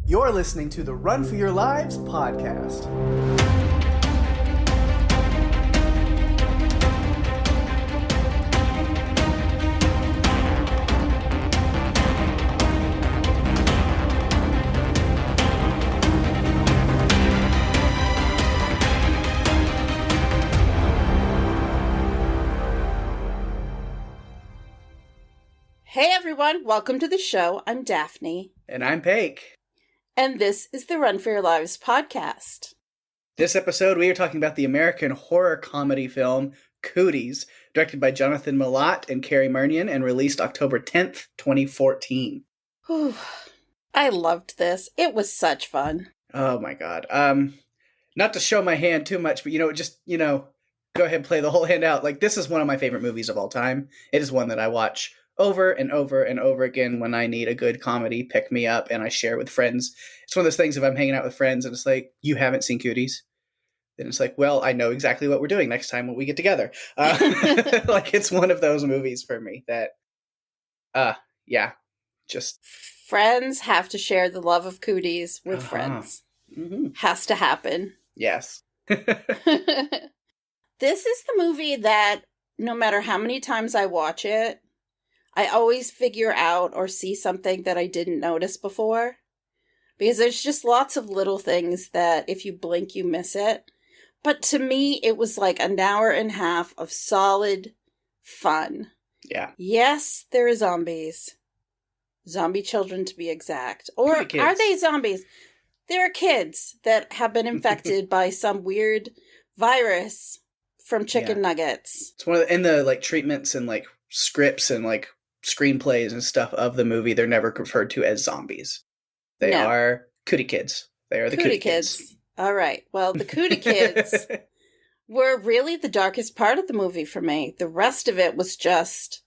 You're listening to the Run for Your Lives podcast. Hey everyone, welcome to the show. I'm Daphne. And I'm Pake. And this is the Run for Your Lives podcast. This episode, we are talking about the American horror comedy film Cooties, directed by Jonathan Milott and Cary Murnion, and released October 10th, 2014. Whew. I loved this. It was such fun. Oh my god. Not to show my hand too much, but go ahead and play the whole hand out. Like, this is one of my favorite movies of all time. It is one that I watch over and over and over again when I need a good comedy pick me up, and I share with friends. It's one of those things, if I'm hanging out with friends and it's like, you haven't seen Cooties, then it's like, well, I know exactly what we're doing next time when we get together. Like, it's one of those movies for me that, just... Friends have to share the love of Cooties with friends. Mm-hmm. Has to happen. Yes. This is the movie that, no matter how many times I watch it, I always figure out or see something that I didn't notice before. Because there's just lots of little things that if you blink, you miss it. But to me, it was like an hour and a half of solid fun. Yeah. Yes, there are zombies. Zombie children, to be exact. Or are they zombies? There are kids that have been infected by some weird virus from chicken nuggets. It's one of in the treatments and scripts and screenplays and stuff of the movie, they're never referred to as zombies. They are Cootie kids. They are the Cootie kids. All right. Well, the Cootie kids were really the darkest part of the movie for me. The rest of it was just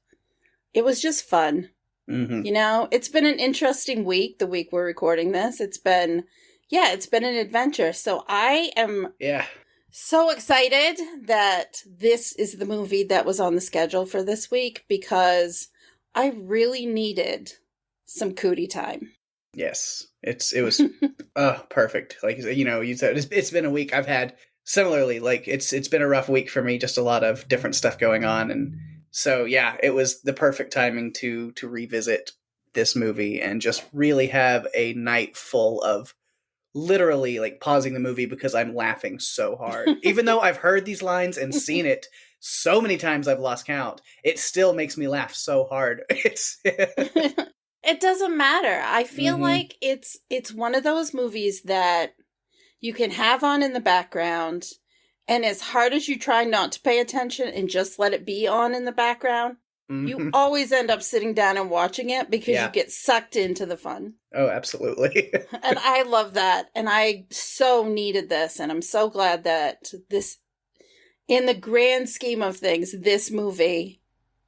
fun. Mm-hmm. You know, it's been an interesting week, the week we're recording this. It's been an adventure. So I am so excited that this is the movie that was on the schedule for this week, because I really needed some Cootie time. Yes, it was perfect. Like, you said, it's been a week. I've had similarly, it's been a rough week for me, just a lot of different stuff going on. And so, it was the perfect timing to revisit this movie and just really have a night full of literally pausing the movie because I'm laughing so hard. Even though I've heard these lines and seen it so many times I've lost count, it still makes me laugh so hard. It doesn't matter. I feel like it's one of those movies that you can have on in the background, and as hard as you try not to pay attention and just let it be on in the background, you always end up sitting down and watching it because you get sucked into the fun. Oh, absolutely. And I love that. And I so needed this, and I'm so glad that this, in the grand scheme of things, this movie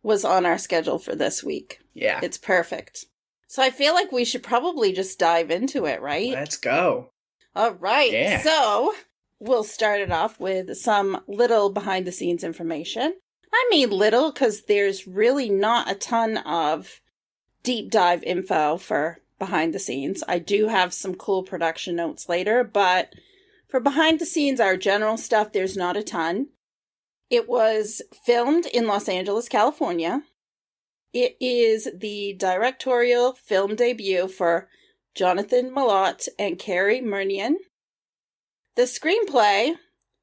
was on our schedule for this week. Yeah. It's perfect. So I feel like we should probably just dive into it, right? Let's go. All right. Yeah. So we'll start it off with some little behind-the-scenes information. I mean little because there's really not a ton of deep dive info for behind the scenes. I do have some cool production notes later, but for behind the scenes, our general stuff, there's not a ton. It was filmed in Los Angeles, California. It is the directorial film debut for Jonathan Milott and Cary Murnion. The screenplay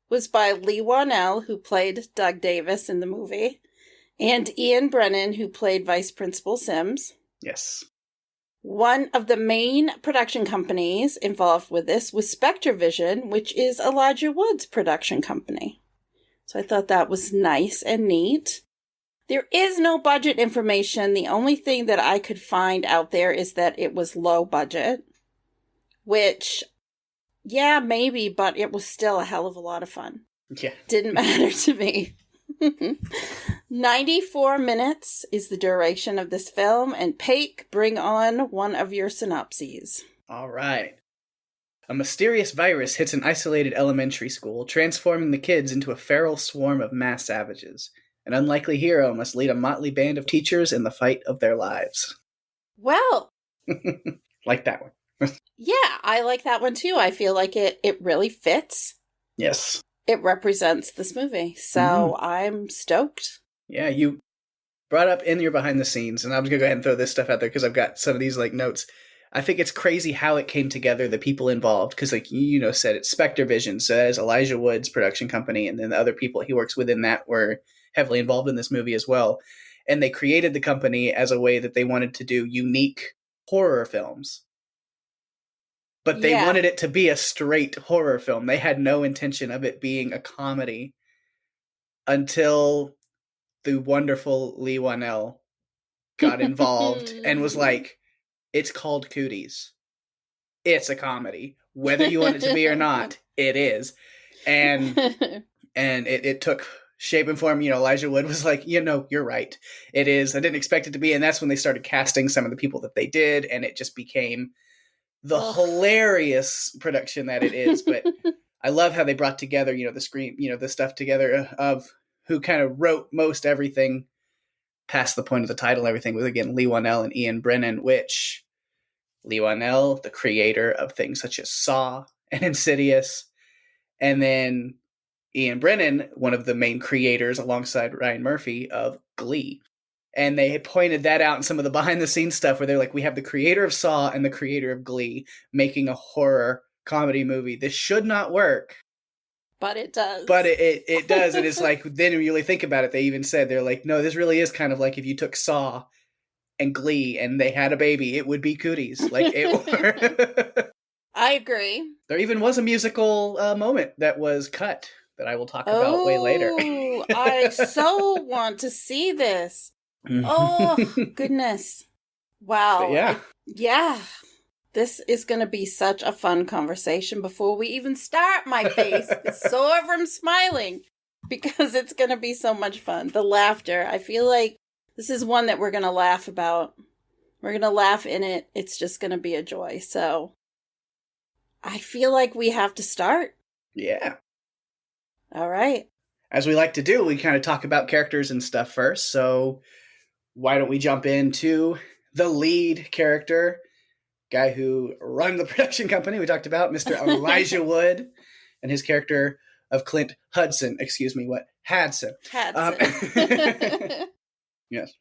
was by Lee Whannell, who played Doug Davis in the movie, and Ian Brennan, who played Vice Principal Sims. Yes. One of the main production companies involved with this was SpectreVision, which is Elijah Wood's production company. So I thought that was nice and neat. There is no budget information. The only thing that I could find out there is that it was low budget, which, maybe, but it was still a hell of a lot of fun. Yeah. Didn't matter to me. 94 minutes is the duration of this film, and Pake, bring on one of your synopses. All right. A mysterious virus hits an isolated elementary school, transforming the kids into a feral swarm of mass savages. An unlikely hero must lead a motley band of teachers in the fight of their lives. Well, Like that one. Yeah, I like that one too. I feel like it really fits. Yes. It represents this movie. So I'm stoked. Yeah, you brought up in your behind the scenes, and I was going to go ahead and throw this stuff out there because I've got some of these like notes. I think it's crazy how it came together, the people involved, because like said it's Spectre Vision, so that is Elijah Wood's production company, and then the other people he works within that were heavily involved in this movie as well. And they created the company as a way that they wanted to do unique horror films. But they wanted it to be a straight horror film. They had no intention of it being a comedy until the wonderful Lee Wanell got involved and was like, it's called Cooties. It's a comedy. Whether you want it to be or not, it is. And it took shape and form. Elijah Wood was like, you're right. It is. I didn't expect it to be. And that's when they started casting some of the people that they did. And it just became the hilarious production that it is. But I love how they brought together, the stuff together of who kind of wrote most everything past the point of the title. Everything was, again, Lee Wanell and Ian Brennan, which Lee Wanell, the creator of things such as Saw and Insidious, and then Ian Brennan, one of the main creators alongside Ryan Murphy of Glee. And they had pointed that out in some of the behind the scenes stuff where they're like, we have the creator of Saw and the creator of Glee making a horror comedy movie. This should not work. But it does. But it does. And it's like, then when you really think about it, they even said, they're like, no, this really is kind of like if you took Saw and Glee and they had a baby, it would be Cooties. Like it. I agree. There even was a musical moment that was cut that I will talk about way later. I so want to see this. Oh, goodness. Wow. But yeah. This is going to be such a fun conversation before we even start. My face is sore from smiling because it's going to be so much fun. The laughter. I feel like this is one that we're going to laugh about. We're going to laugh in it. It's just going to be a joy. So I feel like we have to start. Yeah. All right. As we like to do, we kind of talk about characters and stuff first. So why don't we jump into the lead character, guy who run the production company we talked about, Mr. Elijah Wood, and his character of Clint Hudson. Excuse me, what? Hadson. Yes.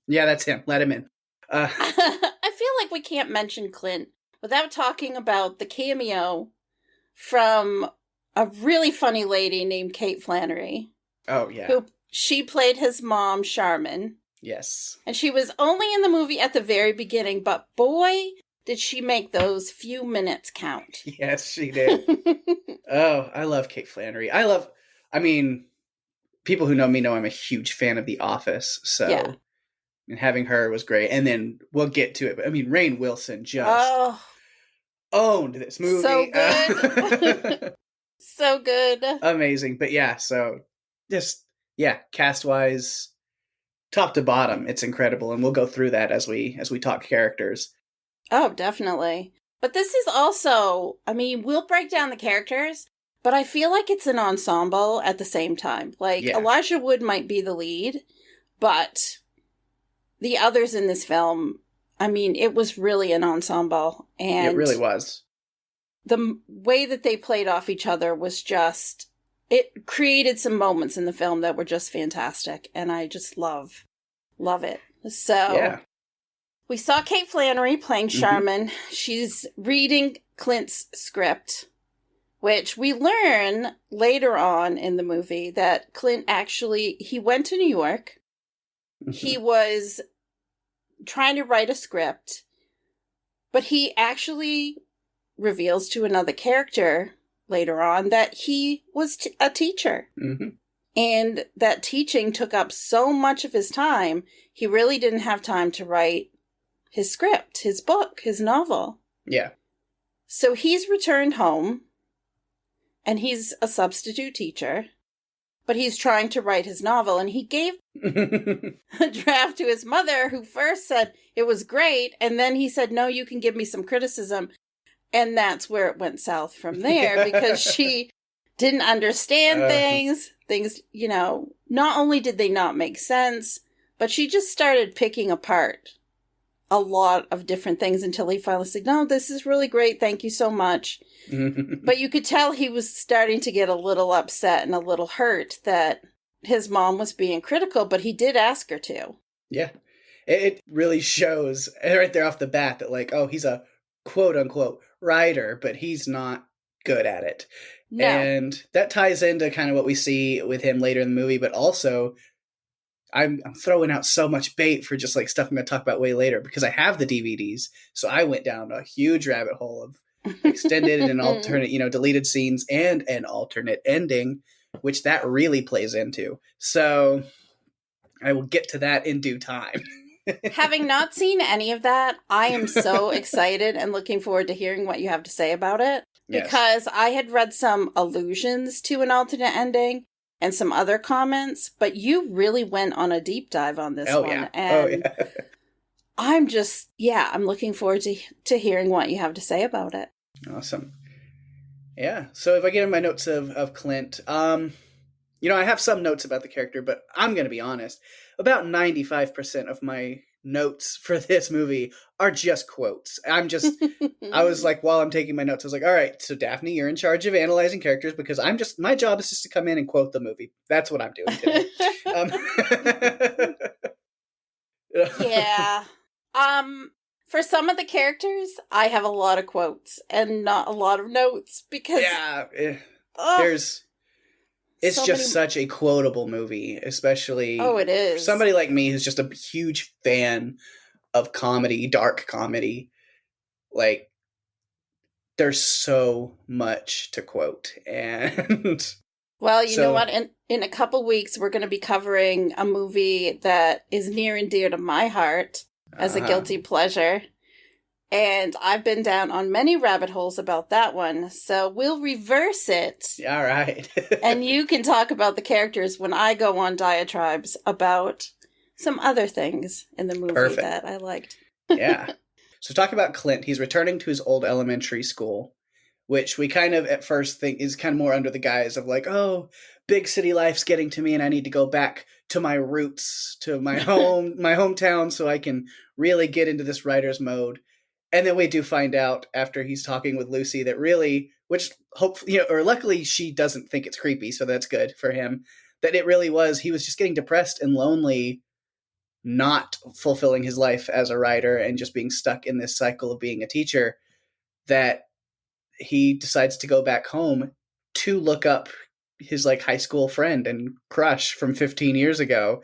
Yeah, that's him. Let him in. I feel like we can't mention Clint without talking about the cameo from a really funny lady named Kate Flannery. Oh, yeah. She played his mom, Charmin. Yes. And she was only in the movie at the very beginning, but boy, did she make those few minutes count. Yes, she did. Oh, I love Kate Flannery. People who know me know I'm a huge fan of The Office, so yeah. And having her was great. And then we'll get to it, but Rainn Wilson just owned this movie. So good. So good. Amazing. But yeah, so cast-wise, top to bottom, it's incredible, and we'll go through that as we talk characters. Oh, definitely. But this is also, we'll break down the characters, but I feel like it's an ensemble at the same time. Like, Elijah Wood might be the lead, but the others in this film, it was really an ensemble. And it really was. The way that they played off each other was just, it created some moments in the film that were just fantastic. And I just love it. So we saw Kate Flannery playing Charmin. Mm-hmm. She's reading Clint's script, which we learn later on in the movie that Clint he went to New York. He was trying to write a script, but he actually reveals to another character later on that he was a teacher. Mm-hmm. And that teaching took up so much of his time, he really didn't have time to write his script, his book, his novel. Yeah. So he's returned home, and he's a substitute teacher, but he's trying to write his novel, and he gave a draft to his mother, who first said it was great, and then he said, no, you can give me some criticism. And that's where it went south from there, because she didn't understand things, not only did they not make sense, but she just started picking apart a lot of different things until he finally said, no, this is really great. Thank you so much. But you could tell he was starting to get a little upset and a little hurt that his mom was being critical, but he did ask her to. Yeah. It really shows right there off the bat that, like, oh, he's a quote unquote writer, but he's not good at it. No. And that ties into kind of what we see with him later in the movie, but also I'm throwing out so much bait for just like stuff I'm going to talk about way later because I have the DVDs. So I went down a huge rabbit hole of extended and alternate, deleted scenes and an alternate ending, which that really plays into. So I will get to that in due time. Having not seen any of that, I am so excited and looking forward to hearing what you have to say about it. Yes. Because I had read some allusions to an alternate ending and some other comments, but you really went on a deep dive on this one. Yeah. And I'm just, I'm looking forward to hearing what you have to say about it. Awesome. Yeah. So if I get in my notes of Clint, I have some notes about the character, but I'm going to be honest. About 95% of my notes for this movie are just quotes. I was like, while I'm taking my notes, I was like, all right, so Daphne, you're in charge of analyzing characters because my job is just to come in and quote the movie. That's what I'm doing today. Yeah. For some of the characters, I have a lot of quotes and not a lot of notes because it's just such a quotable movie, especially it is. For somebody like me who's just a huge fan of comedy, dark comedy. Like, there's so much to quote. And well, you know what? In a couple weeks, we're going to be covering a movie that is near and dear to my heart as a guilty pleasure. And I've been down on many rabbit holes about that one. So we'll reverse it. All right. And you can talk about the characters when I go on diatribes about some other things in the movie that I liked. Yeah. So talk about Clint. He's returning to his old elementary school, which we kind of at first think is kind of more under the guise of like, oh, big city life's getting to me and I need to go back to my roots, to my home, my hometown, so I can really get into this writer's mode. And then we do find out after he's talking with Lucy that really, which hopefully, or luckily she doesn't think it's creepy, so that's good for him, that it really was, he was just getting depressed and lonely, not fulfilling his life as a writer and just being stuck in this cycle of being a teacher, that he decides to go back home to look up his like high school friend and crush from 15 years ago.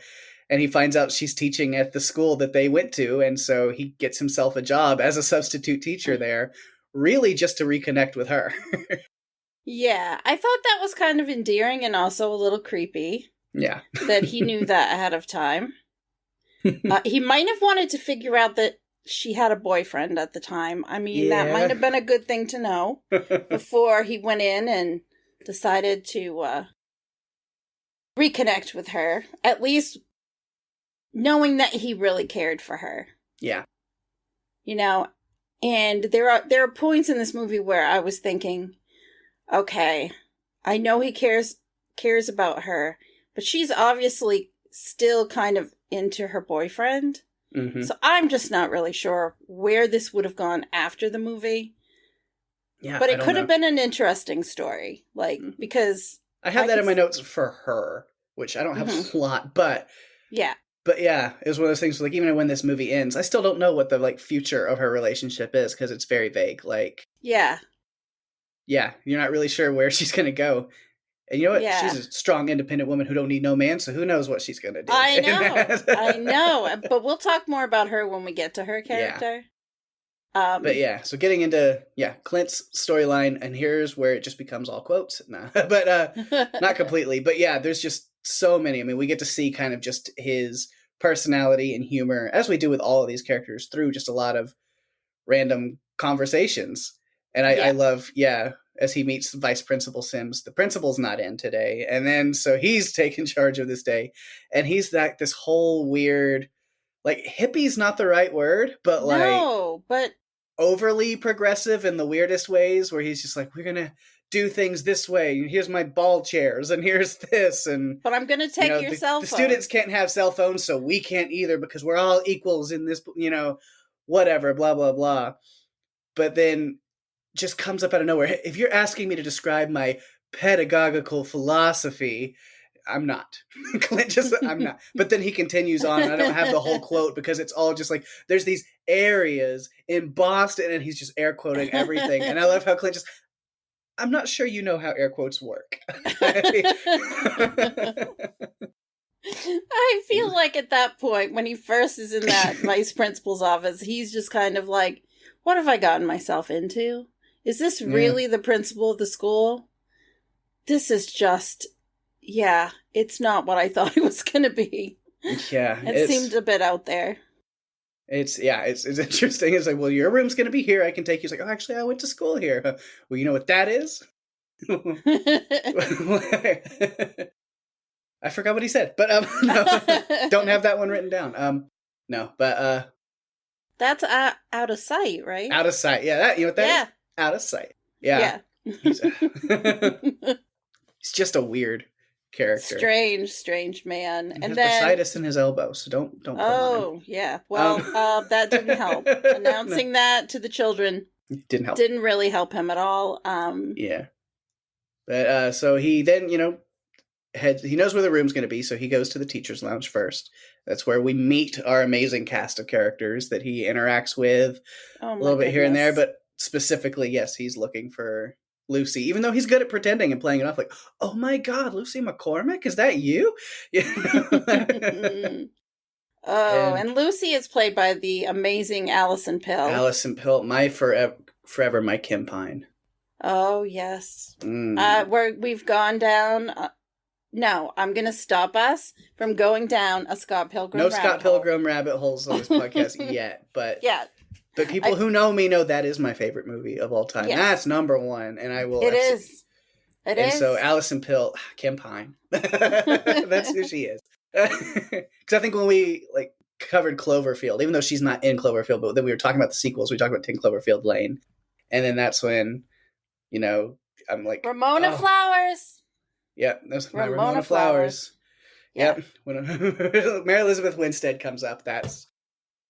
And he finds out she's teaching at the school that they went to. And so he gets himself a job as a substitute teacher there, really just to reconnect with her. Yeah, I thought that was kind of endearing and also a little creepy. Yeah. That he knew that ahead of time. He might have wanted to figure out that she had a boyfriend at the time. I mean, that might have been a good thing to know before he went in and decided to reconnect with her. At least knowing that he really cared for her. Yeah. And there are points in this movie where I was thinking, okay, I know he cares about her, but she's obviously still kind of into her boyfriend. Mm-hmm. So I'm just not really sure where this would have gone after the movie. Yeah, but it could have been an interesting story, because I have that in my notes for her, which I don't have a lot, but yeah. But yeah, it was one of those things where, even when this movie ends, I still don't know what the future of her relationship is because it's very vague. Yeah, you're not really sure where she's going to go. And you know what? Yeah. She's a strong, independent woman who don't need no man, so who knows what she's going to do. I know. But we'll talk more about her when we get to her character. Yeah. But yeah, so getting into, Clint's storyline, and here's where it just becomes all quotes. Nah, but not completely. But yeah, there's just so many. I mean, we get to see kind of just his personality and humor, as we do with all of these characters, through just a lot of random conversations. And I love, as he meets Vice Principal Sims, the principal's not in today. And then, so he's taking charge of this day. And he's this whole weird, hippie's not the right word, but but overly progressive in the weirdest ways, where he's just we're going to do things this way. Here's my ball chairs, and here's this. But I'm going to take your cell phone. The students can't have cell phones, so we can't either because we're all equals in this, whatever, blah, blah, blah. But then just comes up out of nowhere. If you're asking me to describe my pedagogical philosophy, I'm not. Clint I'm not. But then he continues on, and I don't have the whole quote because it's all just like, there's these areas in Boston, and he's just air quoting everything. And I love how Clint just, I'm not sure you know how air quotes work. I feel like at that point, when he first is in that vice principal's office, he's just kind of like, what have I gotten myself into? Is this really the principal of the school? This is just, it's not what I thought it was going to be. Yeah. It seemed a bit out there. It's interesting. It's like, well, your room's going to be here. I can take you. It's like, oh, actually, I went to school here. Well, you know what that is? I forgot what he said, but no, don't have that one written down. No, but that's out of sight, right? Out of sight. Yeah, that, you know what that is? Out of sight. Yeah. He's just a weird character. Strange man. And then bursitis in his elbow, so don't put him on him. Yeah. Well, that didn't help. Announcing that to the children didn't help. Didn't really help him at all. Yeah. But so he then, he knows where the room's going to be, so he goes to the teacher's lounge first. That's where we meet our amazing cast of characters that he interacts with a little bit here and there. But specifically, yes, he's looking for Lucy, even though he's good at pretending and playing it off like, oh my God, Lucy McCormick, is that you? And Lucy is played by the amazing Allison Pill. Allison Pill, my forever my Kim Pine. Oh, yes. We've gone down... No, I'm going to stop us from going down a Scott Pilgrim rabbit hole. No Scott Pilgrim rabbit holes on this podcast yet, but but people who know me know that is my favorite movie of all time. Yes. That's number one, and I will. It is. So Allison Pill, Kim Pine, that's who she is. Because I think when we covered Cloverfield, even though she's not in Cloverfield, but then we were talking about the sequels. We talked about 10 Cloverfield Lane, and then that's when I'm like Ramona Flowers. Yep, that's my Ramona Flowers. Yep. When Mary Elizabeth Winstead comes up, that's...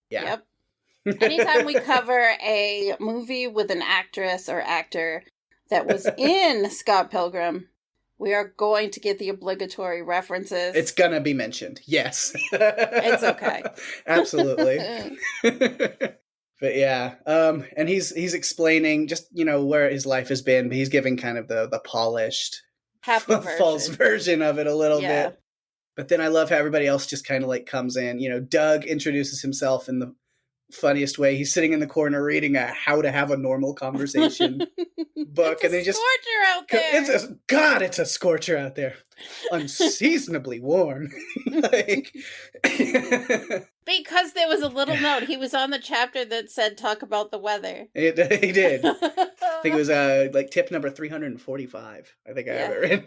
Yeah. Yep. Anytime we cover a movie with an actress or actor that was in Scott Pilgrim, we are going to get the obligatory references. It's gonna be mentioned, yes. It's okay. Absolutely. But yeah, and he's explaining just, where his life has been, but he's giving kind of the polished... false version of it a little bit. But then I love how everybody else just kind of comes in. Doug introduces himself in the funniest way. He's sitting in the corner reading a How to Have a Normal Conversation book. It's a scorcher out there. It's a scorcher out there. Unseasonably warm. Because there was a little note. He was on the chapter that said, talk about the weather. He did. I think it was tip number 345. I think I have it written.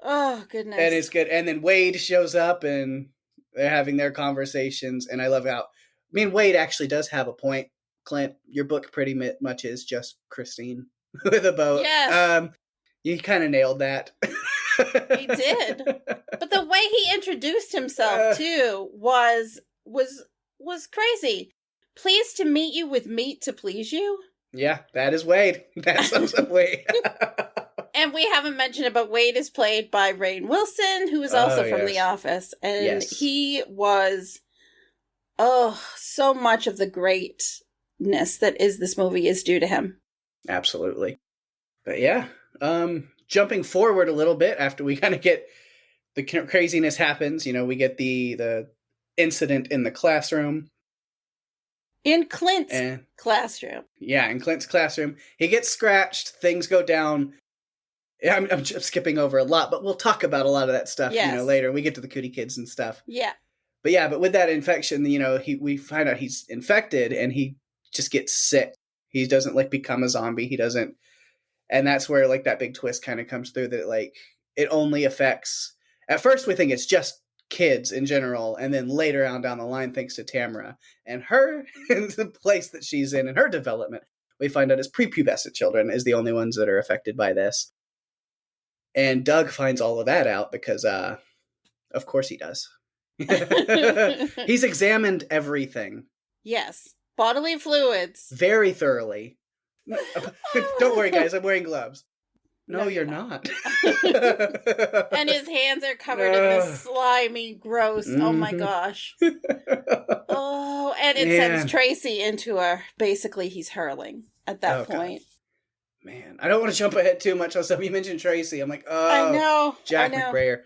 Oh, goodness. And it's good. And then Wade shows up and they're having their conversations. And I love how, Wade actually does have a point. Clint, your book pretty much is just Christine with a boat. Yes. You kind of nailed that. He did. But the way he introduced himself, too, was crazy. Pleased to meet you with meat to please you. Yeah, that is Wade. That sums up Wade. And we haven't mentioned it, but Wade is played by Rainn Wilson, who is also from The Office. And he was, so much of the greatness that is this movie is due to him. Absolutely. But yeah, jumping forward a little bit after we kind of get the craziness happens, we get the incident in the classroom. In Clint's classroom. Yeah, in Clint's classroom. He gets scratched. Things go down. I'm skipping over a lot, but we'll talk about a lot of that stuff later. We get to the Cootie kids and stuff. Yeah. But with that infection, we find out he's infected and he just gets sick. He doesn't become a zombie. He doesn't. And that's where that big twist kind of comes through that it only affects. At first we think it's just kids in general, and then later on down the line, thanks to Tamara and her and the place that she's in and her development, we find out as prepubescent children is the only ones that are affected by this. And Doug finds all of that out because of course he does. He's examined everything. Yes. Bodily fluids. very thoroughly. Don't worry, guys. I'm wearing gloves. No, you're not. And his hands are covered in this slimy, gross. Oh my gosh. Oh, and it sends Tracy into basically he's hurling at that point. God. Man, I don't want to jump ahead too much on stuff. You mentioned Tracy. I'm like, I know. Jack McBrayer.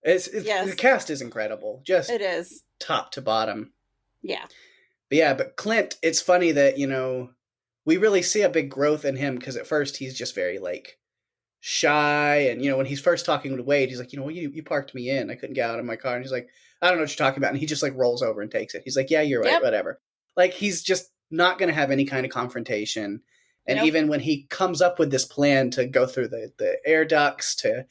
The cast is incredible. Just it is. Top to bottom. Yeah. But Clint, it's funny that, we really see a big growth in him because at first he's just very, like, shy. And, when he's first talking to Wade, he's like, you parked me in. I couldn't get out of my car. And he's like, I don't know what you're talking about. And he just, like, rolls over and takes it. He's like, yeah, you're right, whatever. Like, he's just not going to have any kind of confrontation. And even when he comes up with this plan to go through the air ducts to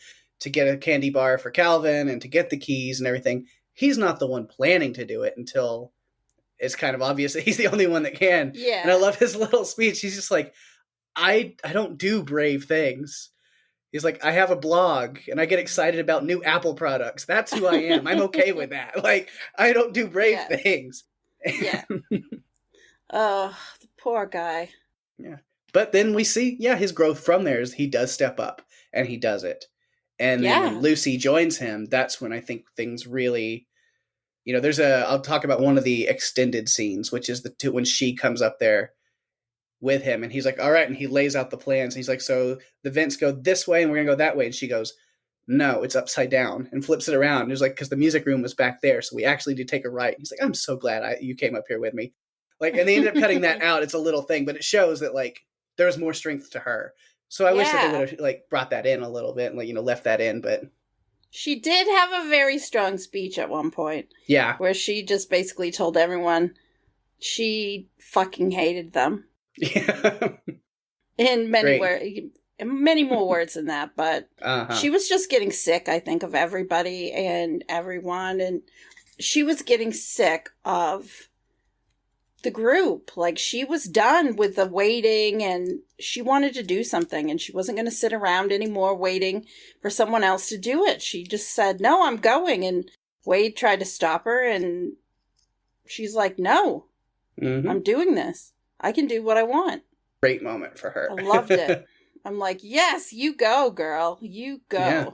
get a candy bar for Calvin and to get the keys and everything, he's not the one planning to do it until it's kind of obvious that he's the only one that can. Yeah. And I love his little speech. He's just like, I don't do brave things. He's like, I have a blog and I get excited about new Apple products. That's who I am. I'm okay with that. Like, I don't do brave things. Yeah. Oh, the poor guy. Yeah. But then we see, his growth from there is he does step up and he does it. And then when Lucy joins him, that's when I think things really, I'll talk about one of the extended scenes, which is when she comes up there with him and he's like, all right. And he lays out the plans. And he's like, so the vents go this way and we're going to go that way. And she goes, no, it's upside down, and flips it around. And it was like, because the music room was back there. So we actually did take a right. He's like, I'm so glad you came up here with me. Like, and they ended up cutting that out. It's a little thing, but it shows that like there was more strength to her. So I wish that they would have like brought that in a little bit and like, left that in, but she did have a very strong speech at one point. Yeah. Where she just basically told everyone she fucking hated them. Yeah. In many words, many more words than that, but she was just getting sick, I think, of everybody and everyone, and she was getting sick of the group. Like, she was done with the waiting and she wanted to do something and she wasn't going to sit around anymore waiting for someone else to do it. She just said, no, I'm going. And Wade tried to stop her and she's like, no, I'm doing this. I can do what I want. Great moment for her. I loved it. I'm like, yes, you go, girl. You go. Yeah.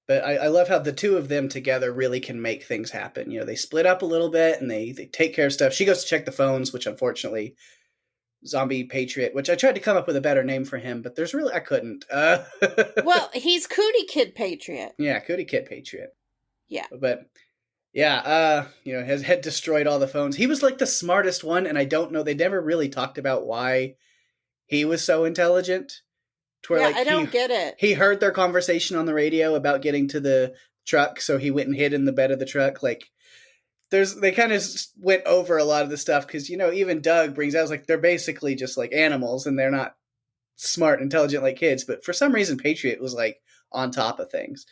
But I love how the two of them together really can make things happen. They split up a little bit and they take care of stuff. She goes to check the phones, which unfortunately, Zombie Patriot, which I tried to come up with a better name for him, but I couldn't. Well, he's Cootie Kid Patriot. Yeah, Cootie Kid Patriot. Yeah. But had destroyed all the phones. He was like the smartest one, and I don't know, they never really talked about why he was so intelligent. I don't get it. He heard their conversation on the radio about getting to the truck, so he went and hid in the bed of the truck. Like, they kind of went over a lot of the stuff because, even Doug brings out, like, they're basically just like animals and they're not smart, intelligent like kids. But for some reason, Patriot was like on top of things.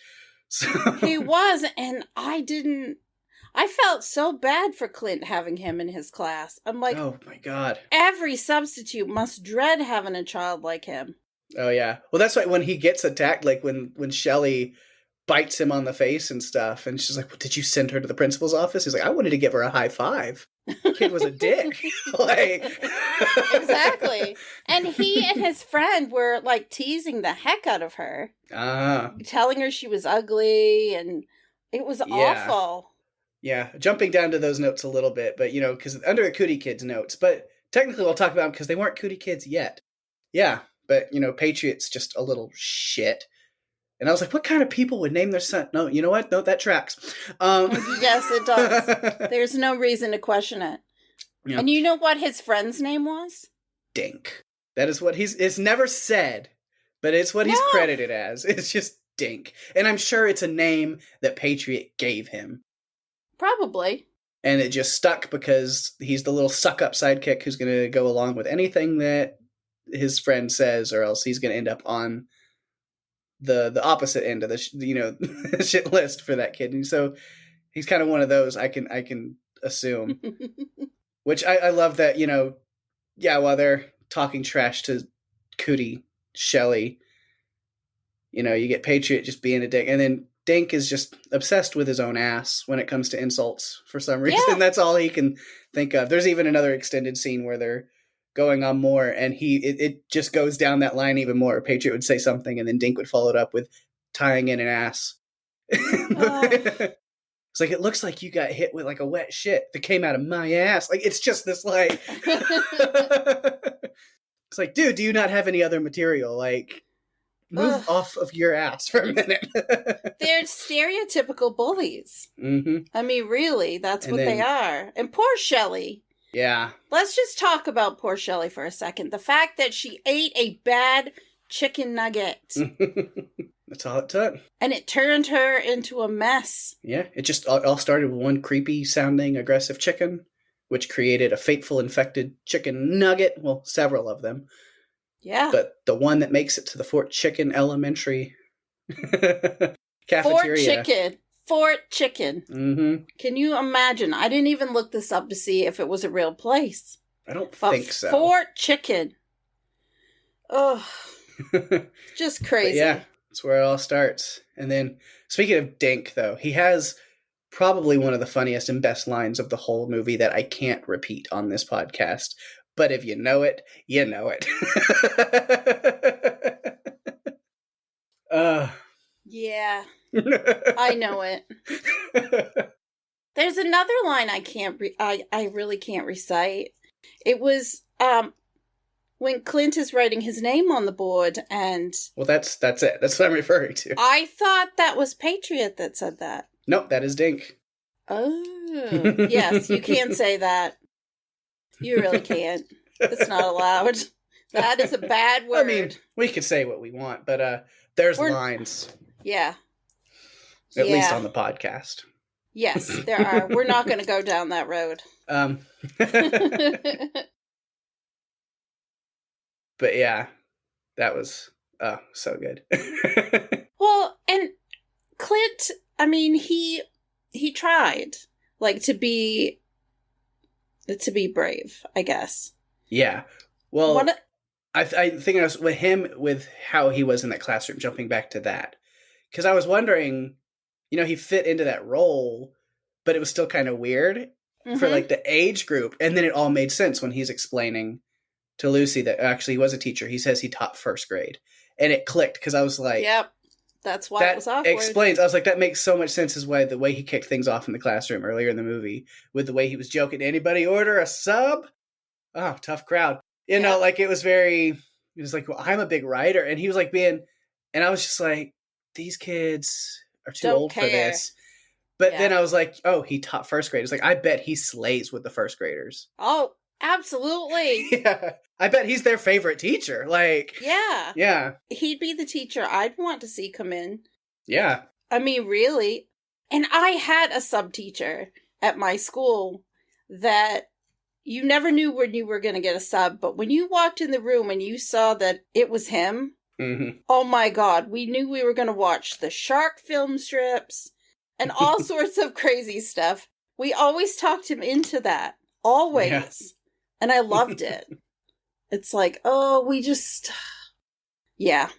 So he was, and I felt so bad for Clint having him in his class. I'm like, oh my God. Every substitute must dread having a child like him. Oh, yeah. Well, that's why when he gets attacked, like when Shelley bites him on the face and stuff, and she's like, well, did you send her to the principal's office? He's like, I wanted to give her a high five. The kid was a dick. Like... Exactly. And he and his friend were, like, teasing the heck out of her. Telling her she was ugly, and it was awful. Yeah. Jumping down to those notes a little bit, but, because under the Cootie Kids notes, but technically we'll talk about them because they weren't Cootie Kids yet. Yeah. But, Patriot's just a little shit. And I was like, what kind of people would name their son? No, you know what? No, that tracks. Yes, it does. There's no reason to question it. Yeah. And you know what his friend's name was? Dink. That is what it's never said, but it's what he's credited as. It's just Dink. And I'm sure it's a name that Patriot gave him. Probably. And it just stuck because he's the little suck-up sidekick who's going to go along with anything that his friend says, or else he's going to end up on the opposite end of the shit list for that kid. And so he's kind of one of those, I can assume. Which I love that, while they're talking trash to Cootie, Shelley, you get Patriot just being a dick, and then Dink is just obsessed with his own ass when it comes to insults for some reason. Yeah. That's all he can think of. There's even another extended scene where they're going on more, and it just goes down that line even more. Patriot would say something, and then Dink would follow it up with tying in an ass. It's like, it looks like you got hit with like a wet shit that came out of my ass. Like, it's just this like, it's like, dude, do you not have any other material? Like, move off of your ass for a minute. They're stereotypical bullies. Mm-hmm. I mean, really, that's what they are. And poor Shelley. Yeah. Let's just talk about poor Shelley for a second. The fact that she ate a bad chicken nugget. That's all it took. And it turned her into a mess. Yeah, it just all started with one creepy sounding aggressive chicken, which created a fateful infected chicken nugget. Well, several of them. Yeah. But the one that makes it to the Fort Chicken Elementary cafeteria. Fort Chicken. Mm-hmm. Can you imagine? I didn't even look this up to see if it was a real place. I don't think so. Fort Chicken. Oh, just crazy. But yeah, that's where it all starts. And then, speaking of Dink, though, he has probably one of the funniest and best lines of the whole movie that I can't repeat on this podcast. But if you know it, you know it. Yeah, I know it. There's another line I really can't recite. It was when Clint is writing his name on the board, and well, that's it. That's what I'm referring to. I thought that was Patriot that said that. Nope, that is Dink. Oh, yes, you can't say that. You really can't. It's not allowed. That is a bad word. I mean, we could say what we want, but there's lines. Yeah. At least on the podcast. Yes, there are. We're not going to go down that road. But yeah, that was so good. Well, and Clint, I mean, he tried like to be brave, I guess. Yeah. Well, I think it was with him, with how he was in that classroom, jumping back to that. Because I was wondering, he fit into that role, but it was still kind of weird for like the age group. And then it all made sense when he's explaining to Lucy that actually he was a teacher. He says he taught first grade. And it clicked because I was like, yep, that's why it was awkward. Explains. I was like, that makes so much sense as why the way he kicked things off in the classroom earlier in the movie with the way he was joking. Anybody order a sub? Oh, tough crowd. Like it was like, well, I'm a big writer. And he was like and I was just like, these kids are too old for this. But then I was like, oh, he taught first grade. It's like, I bet he slays with the first graders. Oh, absolutely. Yeah. I bet he's their favorite teacher. Like, yeah. Yeah. He'd be the teacher I'd want to see come in. Yeah. I mean, really. And I had a sub teacher at my school that you never knew when you were going to get a sub, but when you walked in the room and you saw that it was him, oh my God, we knew we were going to watch the shark film strips and all sorts of crazy stuff. We always talked him into that. Always. Yeah. And I loved it. It's like, oh, we just... Yeah.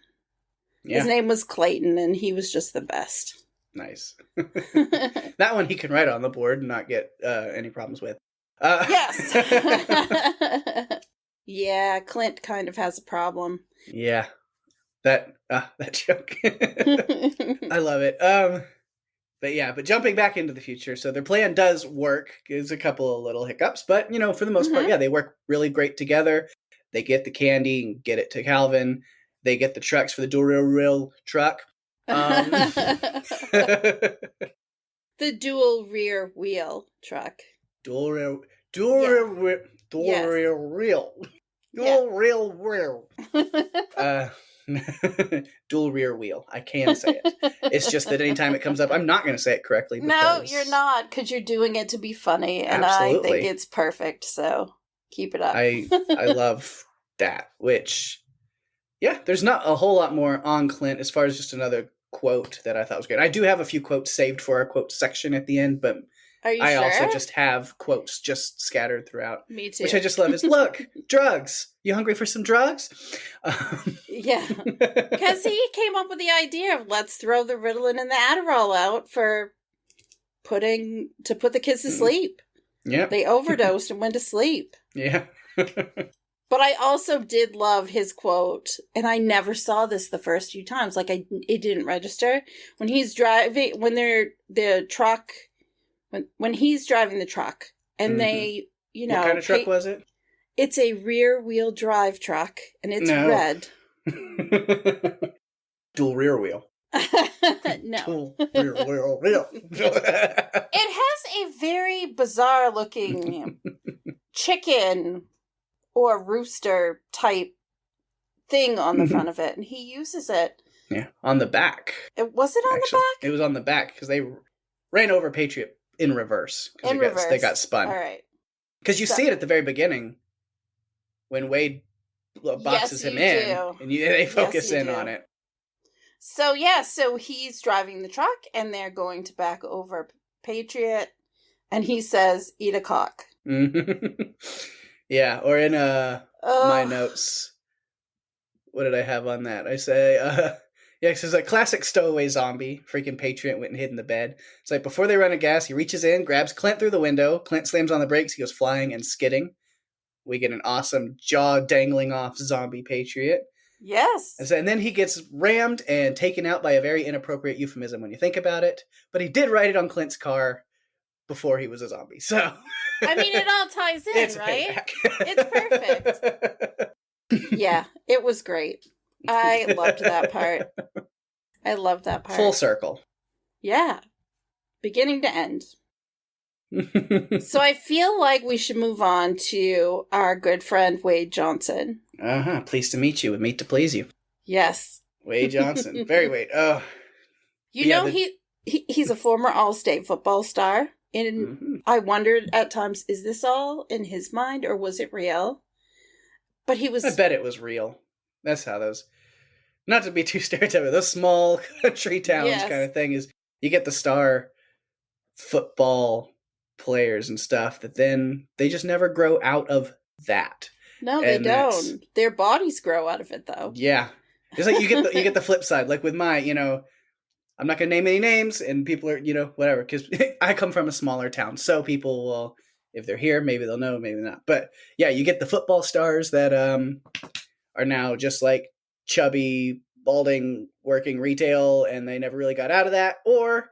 His name was Clayton, and he was just the best. Nice. That one he can write on the board and not get any problems with. Yes. Yeah, Clint kind of has a problem. Yeah. That joke. I love it. But jumping back into the future, so their plan does work. There's a couple of little hiccups, but for the most part, they work really great together. They get the candy and get it to Calvin. They get the trucks for the dual rear truck. The dual rear wheel truck. Dual rear wheel. Dual rear wheel. I can say it. It's just that anytime it comes up, I'm not going to say it correctly. No, you're not, because you're doing it to be funny, and absolutely. I think it's perfect. So keep it up. I love that. Which, there's not a whole lot more on Clint as far as just another quote that I thought was great. I do have a few quotes saved for our quote section at the end, but Are you I sure? also just have quotes just scattered throughout. Me too. Which I just love is, look, drugs. You hungry for some drugs? Yeah. Because he came up with the idea of let's throw the Ritalin and the Adderall out to put the kids to sleep. Yeah. They overdosed and went to sleep. Yeah. But I also did love his quote, and I never saw this the first few times. Like, it didn't register. When he's driving, when he's driving the truck, and they, What kind of truck was it? It's a rear-wheel drive truck, and it's red. Dual rear wheel. No. Dual rear wheel. It has a very bizarre-looking chicken or rooster type thing on the front of it, and he uses it. Yeah, on the back. Was it on the back? It was on the back because they ran over Patriot in reverse. In reverse. They got spun. All right. Because you see it at the very beginning when Wade boxes him in, and they focus in on it. So, so he's driving the truck, and they're going to back over Patriot, and he says, eat a cock. Yeah, or in my notes, what did I have on that? I say, it says a classic stowaway zombie. Freaking Patriot went and hid in the bed. It's like before they run a gas, he reaches in, grabs Clint through the window. Clint slams on the brakes. He goes flying and skidding. We get an awesome jaw dangling off zombie Patriot. Yes. And then he gets rammed and taken out by a very inappropriate euphemism when you think about it. But he did ride it on Clint's car before he was a zombie. So I mean, it all ties in, right? It's perfect. Yeah, it was great. I loved that part. Full circle. Yeah. Beginning to end. So I feel like we should move on to our good friend Wade Johnson. Pleased to meet you and meet to please you. Yes. Wade Johnson. Very Wade. Oh. He's a former All-State football star. And I wondered at times, is this all in his mind or was it real? But he was... I bet it was real. That's how those... Not to be too stereotypical, those small country towns kind of thing is you get the star football players and stuff that then they just never grow out of that. No, they don't. Their bodies grow out of it, though. Yeah. It's like you get the flip side. Like with my, I'm not going to name any names, and people are, whatever, because I come from a smaller town, so people will, if they're here, maybe they'll know, maybe not. But yeah, you get the football stars that are now just like chubby, balding, working retail, and they never really got out of that. Or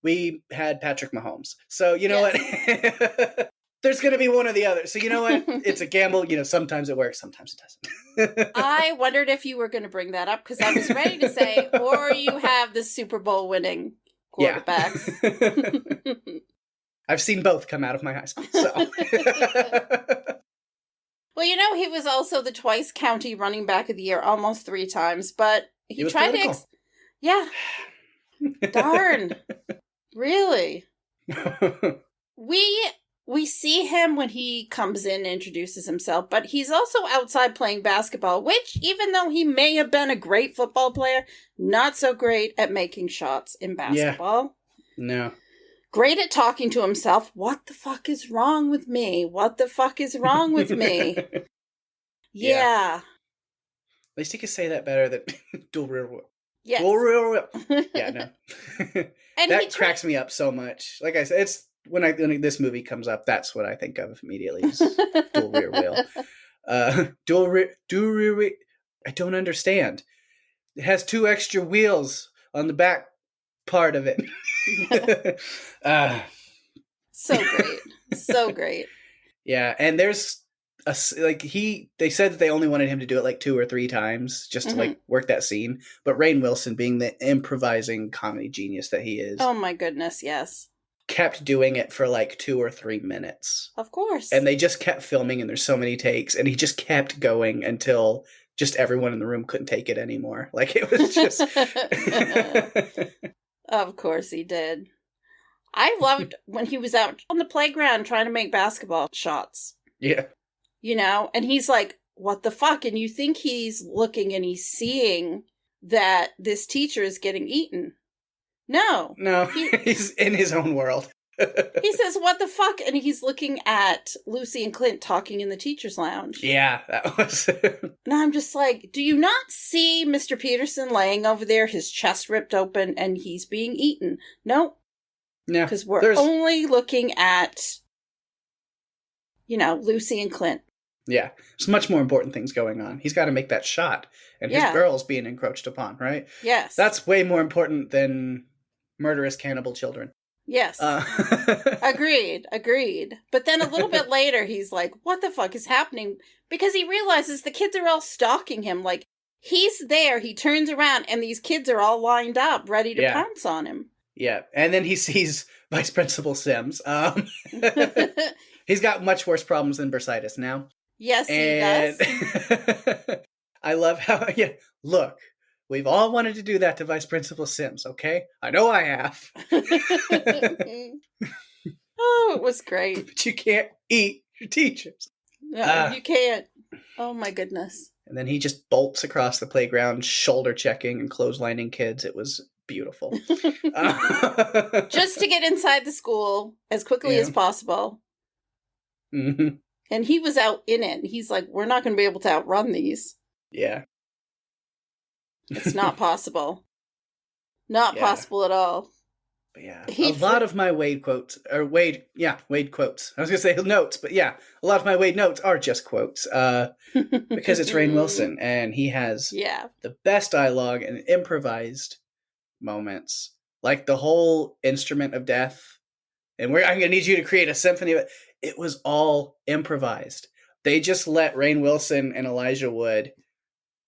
we had Patrick Mahomes. So you know what? There's going to be one or the other. So you know what? It's a gamble. Sometimes it works, sometimes it doesn't. I wondered if you were going to bring that up because I was ready to say, or you have the Super Bowl winning quarterbacks. Yeah. I've seen both come out of my high school. So. Well, he was also the twice county running back of the year, almost 3 times, but he tried to... Yeah. Darn. Really. We see him when he comes in and introduces himself, but he's also outside playing basketball, which, even though he may have been a great football player, not so great at making shots in basketball. Yeah. No. Great at talking to himself. What the fuck is wrong with me? What the fuck is wrong with me? Yeah. At least he could say that better than dual rear wheel. Yes. Dual rear wheel. Yeah, no. And that cracks me up so much. Like I said, it's when this movie comes up, that's what I think of immediately. Is dual rear wheel. Dual rear wheel. I don't understand. It has 2 extra wheels on the back part of it. So great. So great. Yeah, and there's they said that they only wanted him to do it like 2 or 3 times just to like work that scene. But Rainn Wilson, being the improvising comedy genius that he is, oh my goodness, yes, kept doing it for like 2 or 3 minutes. Of course. And they just kept filming, and there's so many takes, and he just kept going until just everyone in the room couldn't take it anymore. Like it was just. Of course he did. I loved when he was out on the playground trying to make basketball shots. Yeah. And he's like, what the fuck? And you think he's looking and he's seeing that this teacher is getting eaten. No. No, he's in his own world. He says, what the fuck? And he's looking at Lucy and Clint talking in the teacher's lounge. Yeah, that was... And I'm just like, do you not see Mr. Peterson laying over there, his chest ripped open, and he's being eaten? No. Yeah. Because we're only looking at, Lucy and Clint. Yeah. There's much more important things going on. He's got to make that shot. And his girl's being encroached upon, right? Yes. That's way more important than murderous cannibal children. Yes. Agreed. But then a little bit later, he's like, what the fuck is happening? Because he realizes the kids are all stalking him. Like, he's there, he turns around, and these kids are all lined up, ready to pounce on him. Yeah. And then he sees Vice Principal Sims. He's got much worse problems than bursitis now. Yes, he does. I love how, look. We've all wanted to do that to Vice Principal Sims, okay? I know I have. Oh, it was great. But you can't eat your teachers. No, you can't. Oh, my goodness. And then he just bolts across the playground, shoulder checking and clotheslining kids. It was beautiful. Just to get inside the school as quickly as possible. Mm-hmm. And he was out in it. He's like, we're not going to be able to outrun these. Yeah. It's not possible. Not possible at all. But yeah, a lot of my Wade quotes, Wade quotes. I was going to say notes, but yeah, a lot of my Wade notes are just quotes. Because it's Rainn Wilson, and he has the best dialogue and improvised moments. Like the whole Instrument of Death. And I'm going to need you to create a symphony of it. It was all improvised. They just let Rainn Wilson and Elijah Wood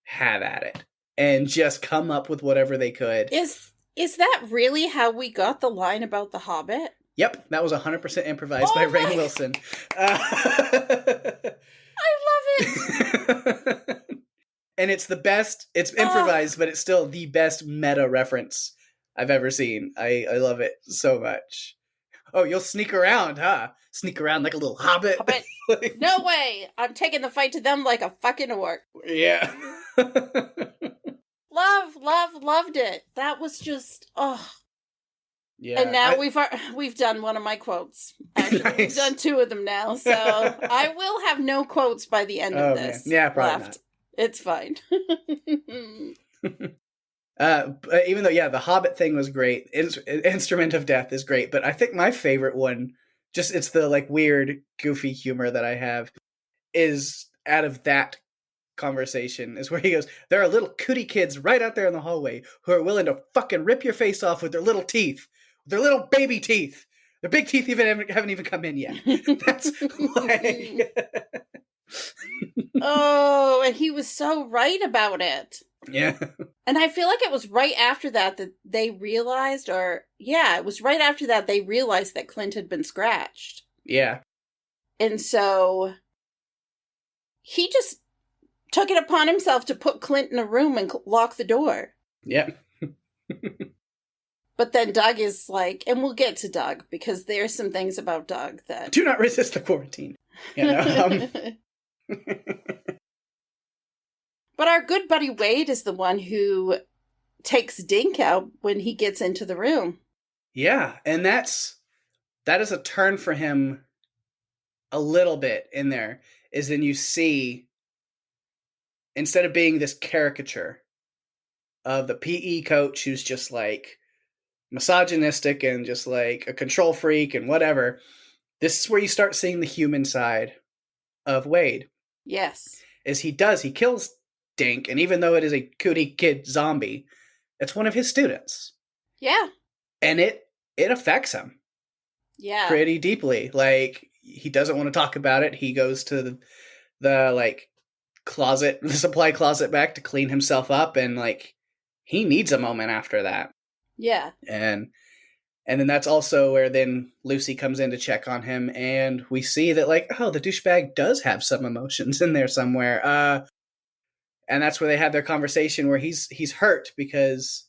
have at it. And just come up with whatever they could. Is that really how we got the line about the Hobbit? Yep, that was 100% improvised by Rainn Wilson. I love it! And it's the best, it's improvised, but it's still the best meta reference I've ever seen. I love it so much. Oh, you'll sneak around, huh? Sneak around like a little hobbit? Like, no way! I'm taking the fight to them like a fucking orc. Yeah. Loved it. That was just, Yeah. And now we've done one of my quotes. Actually, Nice. We've done two of them now, so I will have no quotes by the end of this. Man. Yeah, probably left. It's fine. Even though, the Hobbit thing was great. Instrument of Death is great, but I think my favorite one, it's the like weird, goofy humor that I have, is out of that conversation, is where he goes, there are little cootie kids right out there in the hallway who are willing to fucking rip your face off with their little teeth, their little baby teeth. Their big teeth haven't even come in yet. That's like... Oh, and he was so right about it. Yeah. And I feel like it was right after that they realized, it was right after that they realized that Clint had been scratched. Yeah. And so he just took it upon himself to put Clint in a room and lock the door. Yeah. But then Doug is like, and we'll get to Doug, because there's some things about Doug that... Do not resist the quarantine. But our good buddy Wade is the one who takes Dink out when he gets into the room. Yeah, and that is a turn for him a little bit in there, is then you see, instead of being this caricature of the PE coach who's just like misogynistic and just like a control freak and whatever, this is where you start seeing the human side of Wade. Yes. He kills Dink, and even though it is a cootie kid zombie, it's one of his students. Yeah. And it affects him. Yeah. Pretty deeply. Like, he doesn't want to talk about it. He goes to the like closet, the supply closet back to clean himself up, and like he needs a moment after that. Yeah. And then that's also where then Lucy comes in to check on him, and we see that like, oh, the douchebag does have some emotions in there somewhere. And that's where they have their conversation where he's hurt because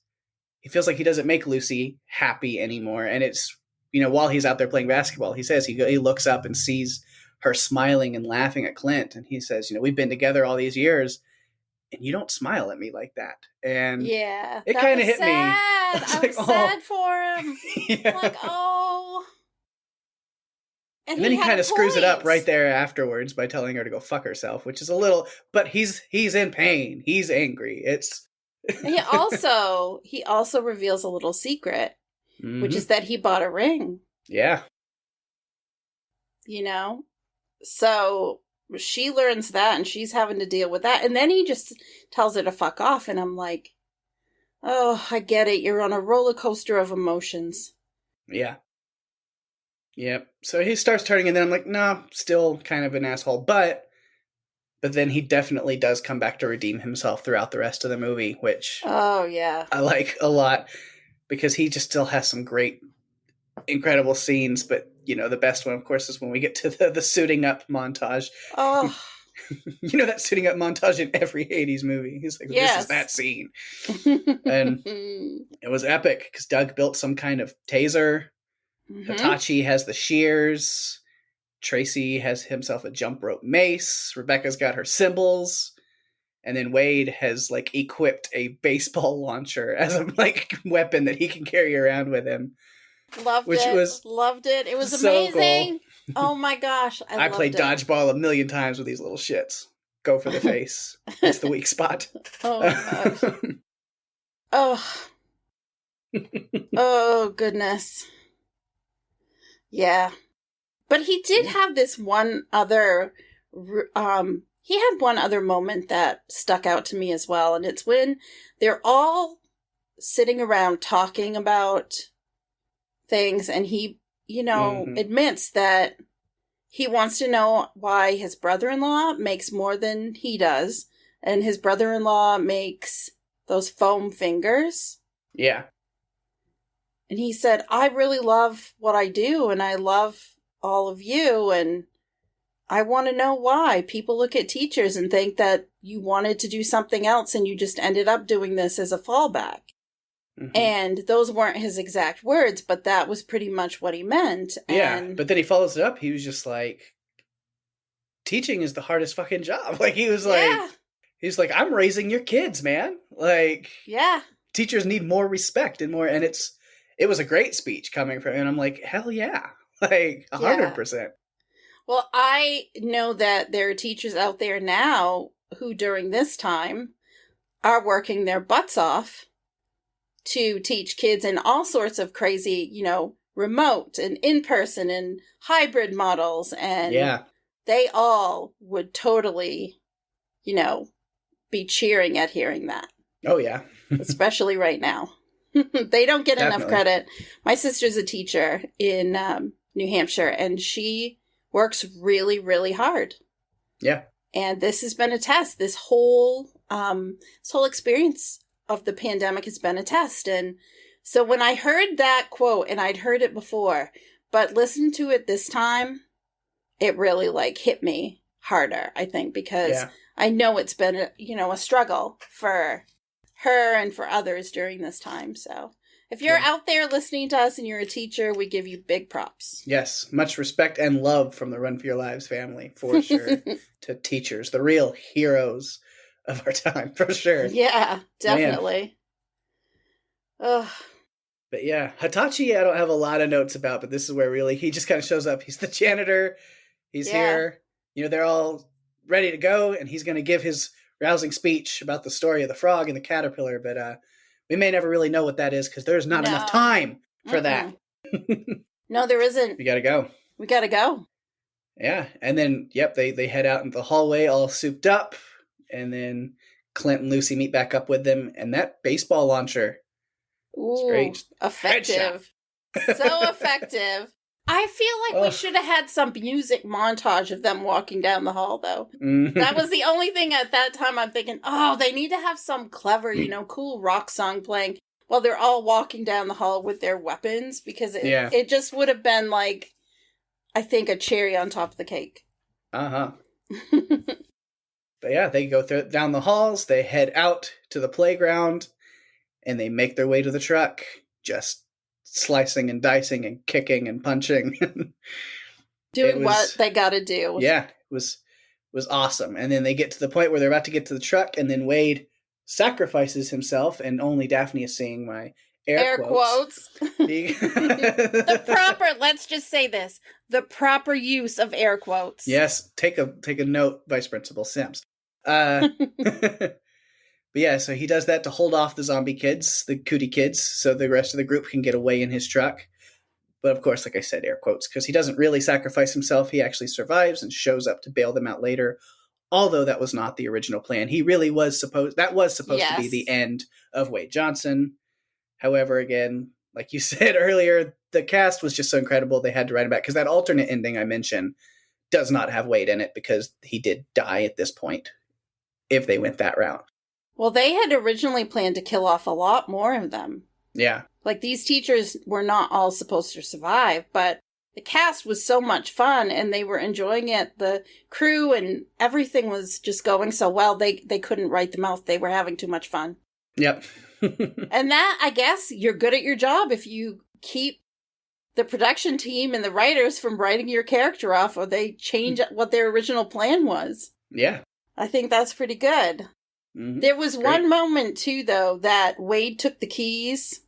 he feels like he doesn't make Lucy happy anymore. And it's, while he's out there playing basketball, he says he looks up and sees her smiling and laughing at Clint. And he says, we've been together all these years and you don't smile at me like that. And yeah, it kind of hit sad. me. I was sad for him. Yeah. Like, oh. And then he kind of screws it up right there afterwards by telling her to go fuck herself, which is a little, but he's in pain. He's angry. It's he also reveals a little secret, which is that he bought a ring. Yeah. You know? So she learns that and she's having to deal with that. And then he just tells her to fuck off. And I'm like, oh, I get it. You're on a roller coaster of emotions. Yeah. Yep. So he starts turning and then I'm like, no, still kind of an asshole. But then he definitely does come back to redeem himself throughout the rest of the movie, which I like a lot because he just still has some great, incredible scenes. But, you know, the best one, of course, is when we get to the suiting up montage. Oh. You know that suiting up montage in every 80s movie. He's like, this is that scene. And it was epic because Doug built some kind of taser. Hitachi has the shears. Tracy has himself a jump rope mace. Rebecca's got her cymbals. And then Wade has like equipped a baseball launcher as a like weapon that he can carry around with him. Loved it. It was so amazing. Cool. Oh my gosh. I played dodgeball a million times with these little shits. Go for the face. It's the weak spot. Oh my gosh. Oh goodness. Yeah. But he did have this one other, he had one other moment that stuck out to me as well. And it's when they're all sitting around talking about things and he, you know, admits that he wants to know why his brother-in-law makes more than he does. And his brother-in-law makes those foam fingers. Yeah. And he said, I really love what I do and I love all of you and I want to know why people look at teachers and think that you wanted to do something else and you just ended up doing this as a fallback. And those weren't his exact words, but that was pretty much what he meant. Yeah, but then he follows it up. He was just like, teaching is the hardest fucking job. Like, he was like, I'm raising your kids, man. Like, teachers need more respect and more, and it was a great speech coming from him. And I'm like, hell yeah. Like, 100%. Well, I know that there are teachers out there now who during this time are working their butts off to teach kids in all sorts of crazy, you know, remote and in-person and hybrid models. And they all would totally, you know, be cheering at hearing that. Oh, yeah. Especially right now. They don't get enough credit. My sister's a teacher in New Hampshire, and she works really, really hard. Yeah. And this has been a test. This whole experience of the pandemic has been a test. And so when I heard that quote, and I'd heard it before, but listened to it this time, it really like hit me harder, I think, because I know it's been a struggle for her and for others during this time. So if you're out there listening to us and you're a teacher, we give you big props. Yes, much respect and love from the Run for Your Lives family, for sure, to teachers, the real heroes of our time, for sure. Yeah, definitely. Ugh. But yeah, Hitachi I don't have a lot of notes about, but this is where really he just kind of shows up. He's the janitor. He's here. You know, they're all ready to go, and he's going to give his rousing speech about the story of the frog and the caterpillar, but we may never really know what that is because there's not enough time for that. No, there isn't. We gotta go. Yeah, and then, they head out into the hallway all souped up, and then Clint and Lucy meet back up with them, and that baseball launcher is great. Effective. So effective. I feel like we should have had some music montage of them walking down the hall, though. That was the only thing at that time I'm thinking, they need to have some clever, cool rock song playing while they're all walking down the hall with their weapons, because it just would have been like, I think, a cherry on top of the cake. But yeah, they go down the halls, they head out to the playground, and they make their way to the truck, just slicing and dicing and kicking and punching. Doing what they gotta do. Yeah, it was awesome. And then they get to the point where they're about to get to the truck, and then Wade sacrifices himself, and only Daphne is seeing my Air quotes. The The proper, let's just say this, the proper use of air quotes. Yes, take a note, Vice Principal Sims. But yeah, so he does that to hold off the zombie kids, the Cootie kids, so the rest of the group can get away in his truck. But of course, like I said, air quotes, because he doesn't really sacrifice himself. He actually survives and shows up to bail them out later. Although that was not the original plan. He really was supposed to be the end of Wade Johnson. However, again, like you said earlier, the cast was just so incredible they had to write it back. Because that alternate ending I mentioned does not have Wade in it because he did die at this point if they went that route. Well, they had originally planned to kill off a lot more of them. Yeah. Like, these teachers were not all supposed to survive, but the cast was so much fun and they were enjoying it. The crew and everything was just going so well, they couldn't write them out. They were having too much fun. Yep. And that, I guess, you're good at your job if you keep the production team and the writers from writing your character off or they change what their original plan was. Yeah. I think that's pretty good. Mm-hmm. There was one moment, too, though, that Wade took the keys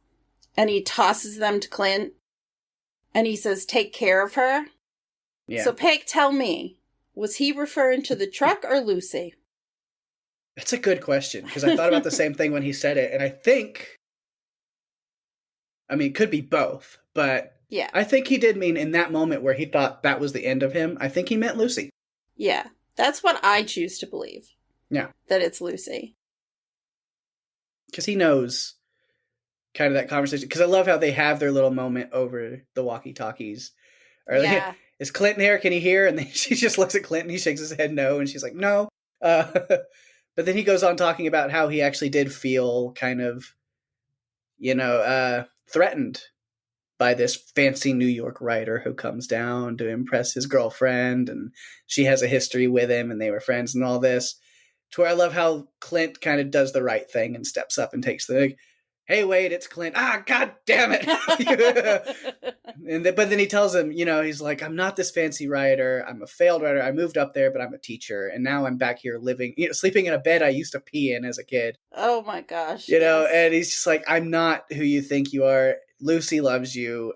and he tosses them to Clint and he says, take care of her. Yeah. So, Peg, tell me, was he referring to the truck or Lucy? That's a good question, because I thought about the same thing when he said it, and I think, I mean, it could be both, but yeah, I think he did mean in that moment where he thought that was the end of him, I think he meant Lucy. Yeah, that's what I choose to believe. Yeah. That it's Lucy. Because he knows kind of that conversation, because I love how they have their little moment over the walkie-talkies. Or yeah. Is Clinton here? Can he hear? And then she just looks at Clinton, he shakes his head no, and she's like, no. But then he goes on talking about how he actually did feel kind of, threatened by this fancy New York writer who comes down to impress his girlfriend, and she has a history with him, and they were friends and all this. To where I love how Clint kind of does the right thing and steps up and takes the, hey, Wade, it's Clint. Ah, God damn it. But then he tells him, he's like, I'm not this fancy writer. I'm a failed writer. I moved up there, but I'm a teacher. And now I'm back here living, sleeping in a bed I used to pee in as a kid. Oh, my gosh. Yes. And he's just like, I'm not who you think you are. Lucy loves you.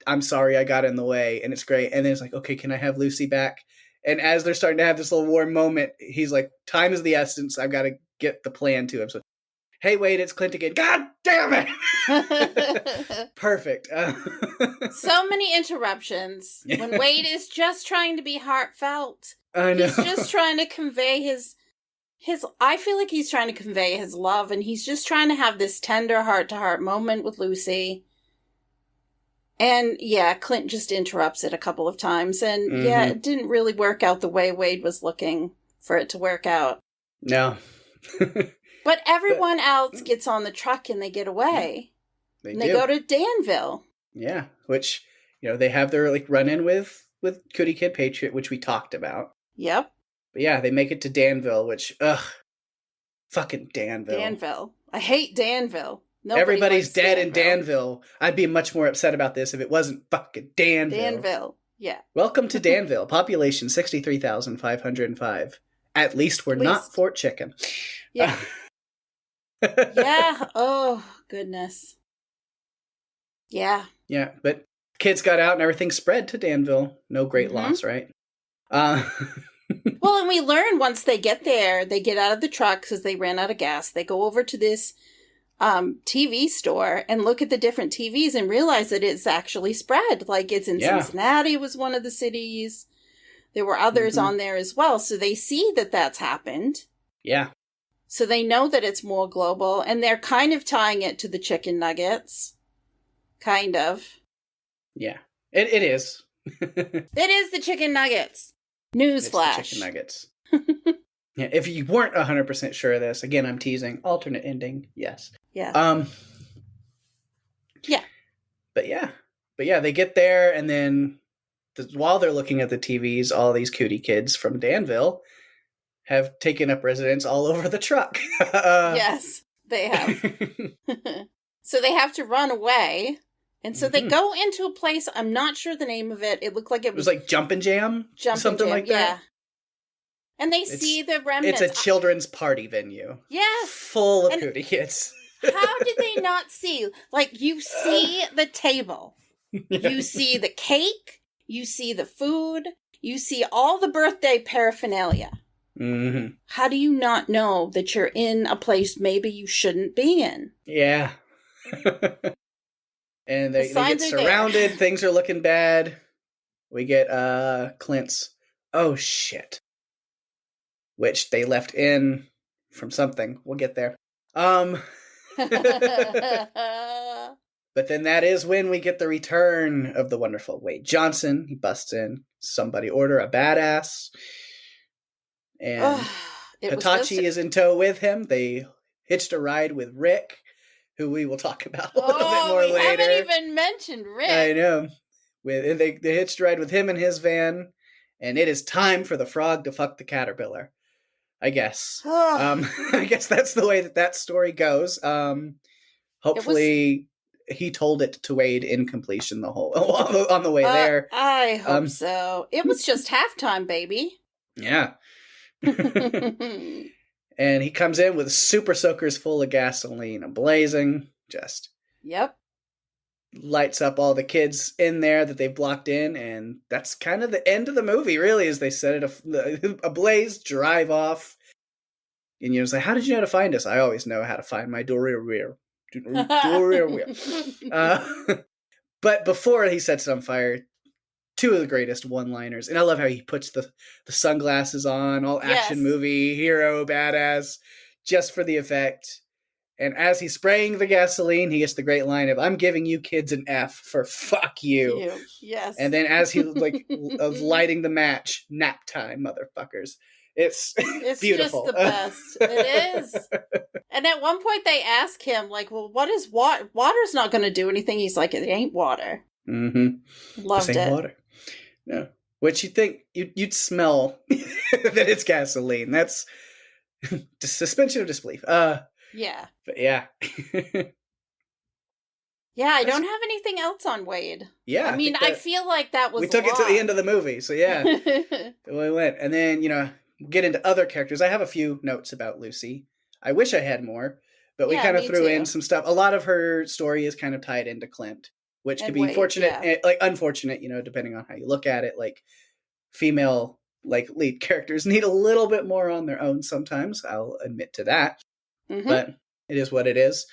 I'm sorry I got in the way. And it's great. And then it's like, okay, can I have Lucy back? And as they're starting to have this little warm moment, he's like, time is the essence. I've got to get the plan to him. So, hey, Wade, it's Clint again. God damn it! Perfect. So many interruptions when Wade is just trying to be heartfelt. I know. He's just trying to convey his. I feel like he's trying to convey his love, and he's just trying to have this tender heart-to-heart moment with Lucy. And yeah, Clint just interrupts it a couple of times, and yeah, it didn't really work out the way Wade was looking for it to work out. No. But everyone else gets on the truck and they get away. They go to Danville. Yeah, which, they have their run-in with Cootie Kid Patriot, which we talked about. Yep. But yeah, they make it to Danville, which, fucking Danville. Danville. I hate Danville. Everybody's dead in Danville. I'd be much more upset about this if it wasn't fucking Danville. Danville, yeah. Welcome to Danville. Population 63,505. At least we're not Fort Chicken. Yeah. Yeah. Oh, goodness. Yeah. Yeah, but kids got out and everything spread to Danville. No great loss, right? Well, and we learn once they get there, they get out of the truck because they ran out of gas. They go over to this TV store and look at the different TVs and realize that it's actually spread. Like, it's in Cincinnati was one of the cities. There were others on there as well. So they see that that's happened. Yeah. So they know that it's more global, and they're kind of tying it to the chicken nuggets. Kind of. Yeah. It is. It is the chicken nuggets. Newsflash. Chicken nuggets. Yeah, if you weren't 100% sure of this, again, I'm teasing. Alternate ending, yes. Yeah. Yeah. But yeah, they get there, and then while they're looking at the TVs, all these Cootie kids from Danville have taken up residence all over the truck. Yes, they have. So they have to run away. And so they go into a place, I'm not sure the name of it. It looked like it was like Jumpin' Jam? Something like that? Yeah. And they see the remnants. It's a children's party venue. Yes. Full of Cootie kids. How did they not see? Like, you see the table. You see the cake. You see the food. You see all the birthday paraphernalia. Mm-hmm. How do you not know that you're in a place maybe you shouldn't be in? Yeah. And they get surrounded. Things are looking bad. We get Clint's "oh shit," which they left in from something. We'll get there. But then that is when we get the return of the wonderful Wade Johnson. He busts in. Somebody order a badass. And Hitachi is in tow with him. They hitched a ride with Rick, who we will talk about a little bit more later. We haven't even mentioned Rick. I know. They hitched a ride with him in his van, and it is time for the frog to fuck the caterpillar. I guess. I guess that's the way that story goes. Hopefully, he told it to Wade in completion the whole on the way there. I hope so. It was just halftime, baby. Yeah. And he comes in with super soakers full of gasoline, blazing. Just lights up all the kids in there that they've blocked in, and that's kind of the end of the movie, really, as they set it ablaze, drive off. And it's like, how did you know to find us? I always know how to find my Dorrier. But before he sets it on fire, two of the greatest one-liners, and I love how he puts the sunglasses on, all action movie, hero, badass, just for the effect. And as he's spraying the gasoline, he gets the great line of, "I'm giving you kids an F for fuck you." Yes. And then as he lighting the match, nap time, motherfuckers. It's beautiful. Just the best. It is. And at one point they ask him, like, well, what is water? Water's not going to do anything. He's like, it ain't water. Mm-hmm. Loved it. Water. No. Which you think you'd smell that it's gasoline. That's suspension of disbelief. Yeah. But yeah. Yeah, I don't have anything else on Wade. Yeah. I mean, I feel like that was we took it to the end of the movie, so yeah. We went. And then, we'll get into other characters. I have a few notes about Lucy. I wish I had more, but we kind of threw in some stuff. A lot of her story is kind of tied into Clint, which could be fortunate and unfortunate, depending on how you look at it. Like, female lead characters need a little bit more on their own sometimes. I'll admit to that. Mm-hmm. But it is what it is.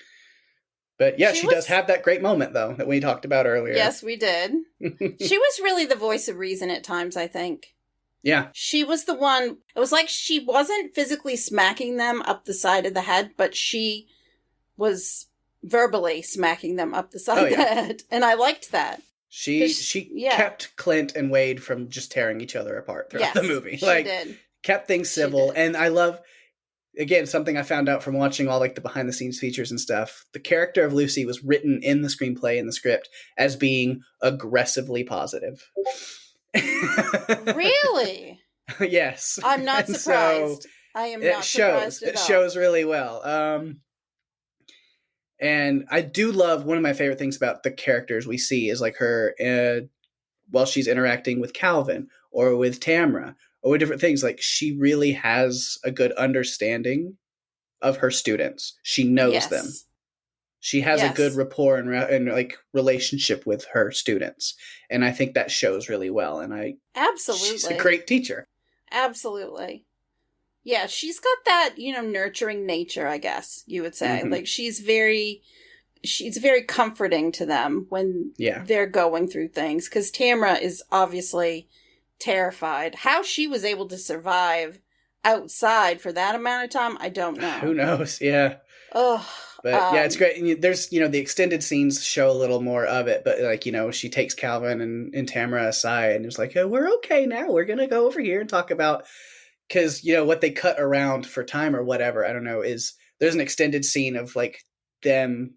But yeah, she does have that great moment, though, that we talked about earlier. Yes, we did. She was really the voice of reason at times, I think. Yeah. She was the one. It was like she wasn't physically smacking them up the side of the head, but she was verbally smacking them up the side of the head. And I liked that. She kept Clint and Wade from just tearing each other apart throughout the movie. She did. Kept things civil. And I love, again, something I found out from watching all the behind the scenes features and stuff. The character of Lucy was written in the screenplay and the script as being aggressively positive. Really? Yes. I'm not surprised. I am not surprised at all. It shows really well. And I do love, one of my favorite things about the characters we see is her while she's interacting with Calvin or with Tamra or with different things. She really has a good understanding of her students. She knows them. She has a good rapport and relationship with her students. And I think that shows really well. And absolutely, she's a great teacher. Absolutely. Yeah, she's got that, nurturing nature, I guess you would say. Mm-hmm. She's very comforting to them when they're going through things. Because Tamra is obviously terrified. How she was able to survive outside for that amount of time, I don't know. Who knows? Yeah. Oh. But it's great. And there's, the extended scenes show a little more of it. But she takes Calvin and Tamara aside and is like, oh, we're okay now. We're going to go over here and talk about, because, what they cut around for time or whatever, I don't know, is there's an extended scene of them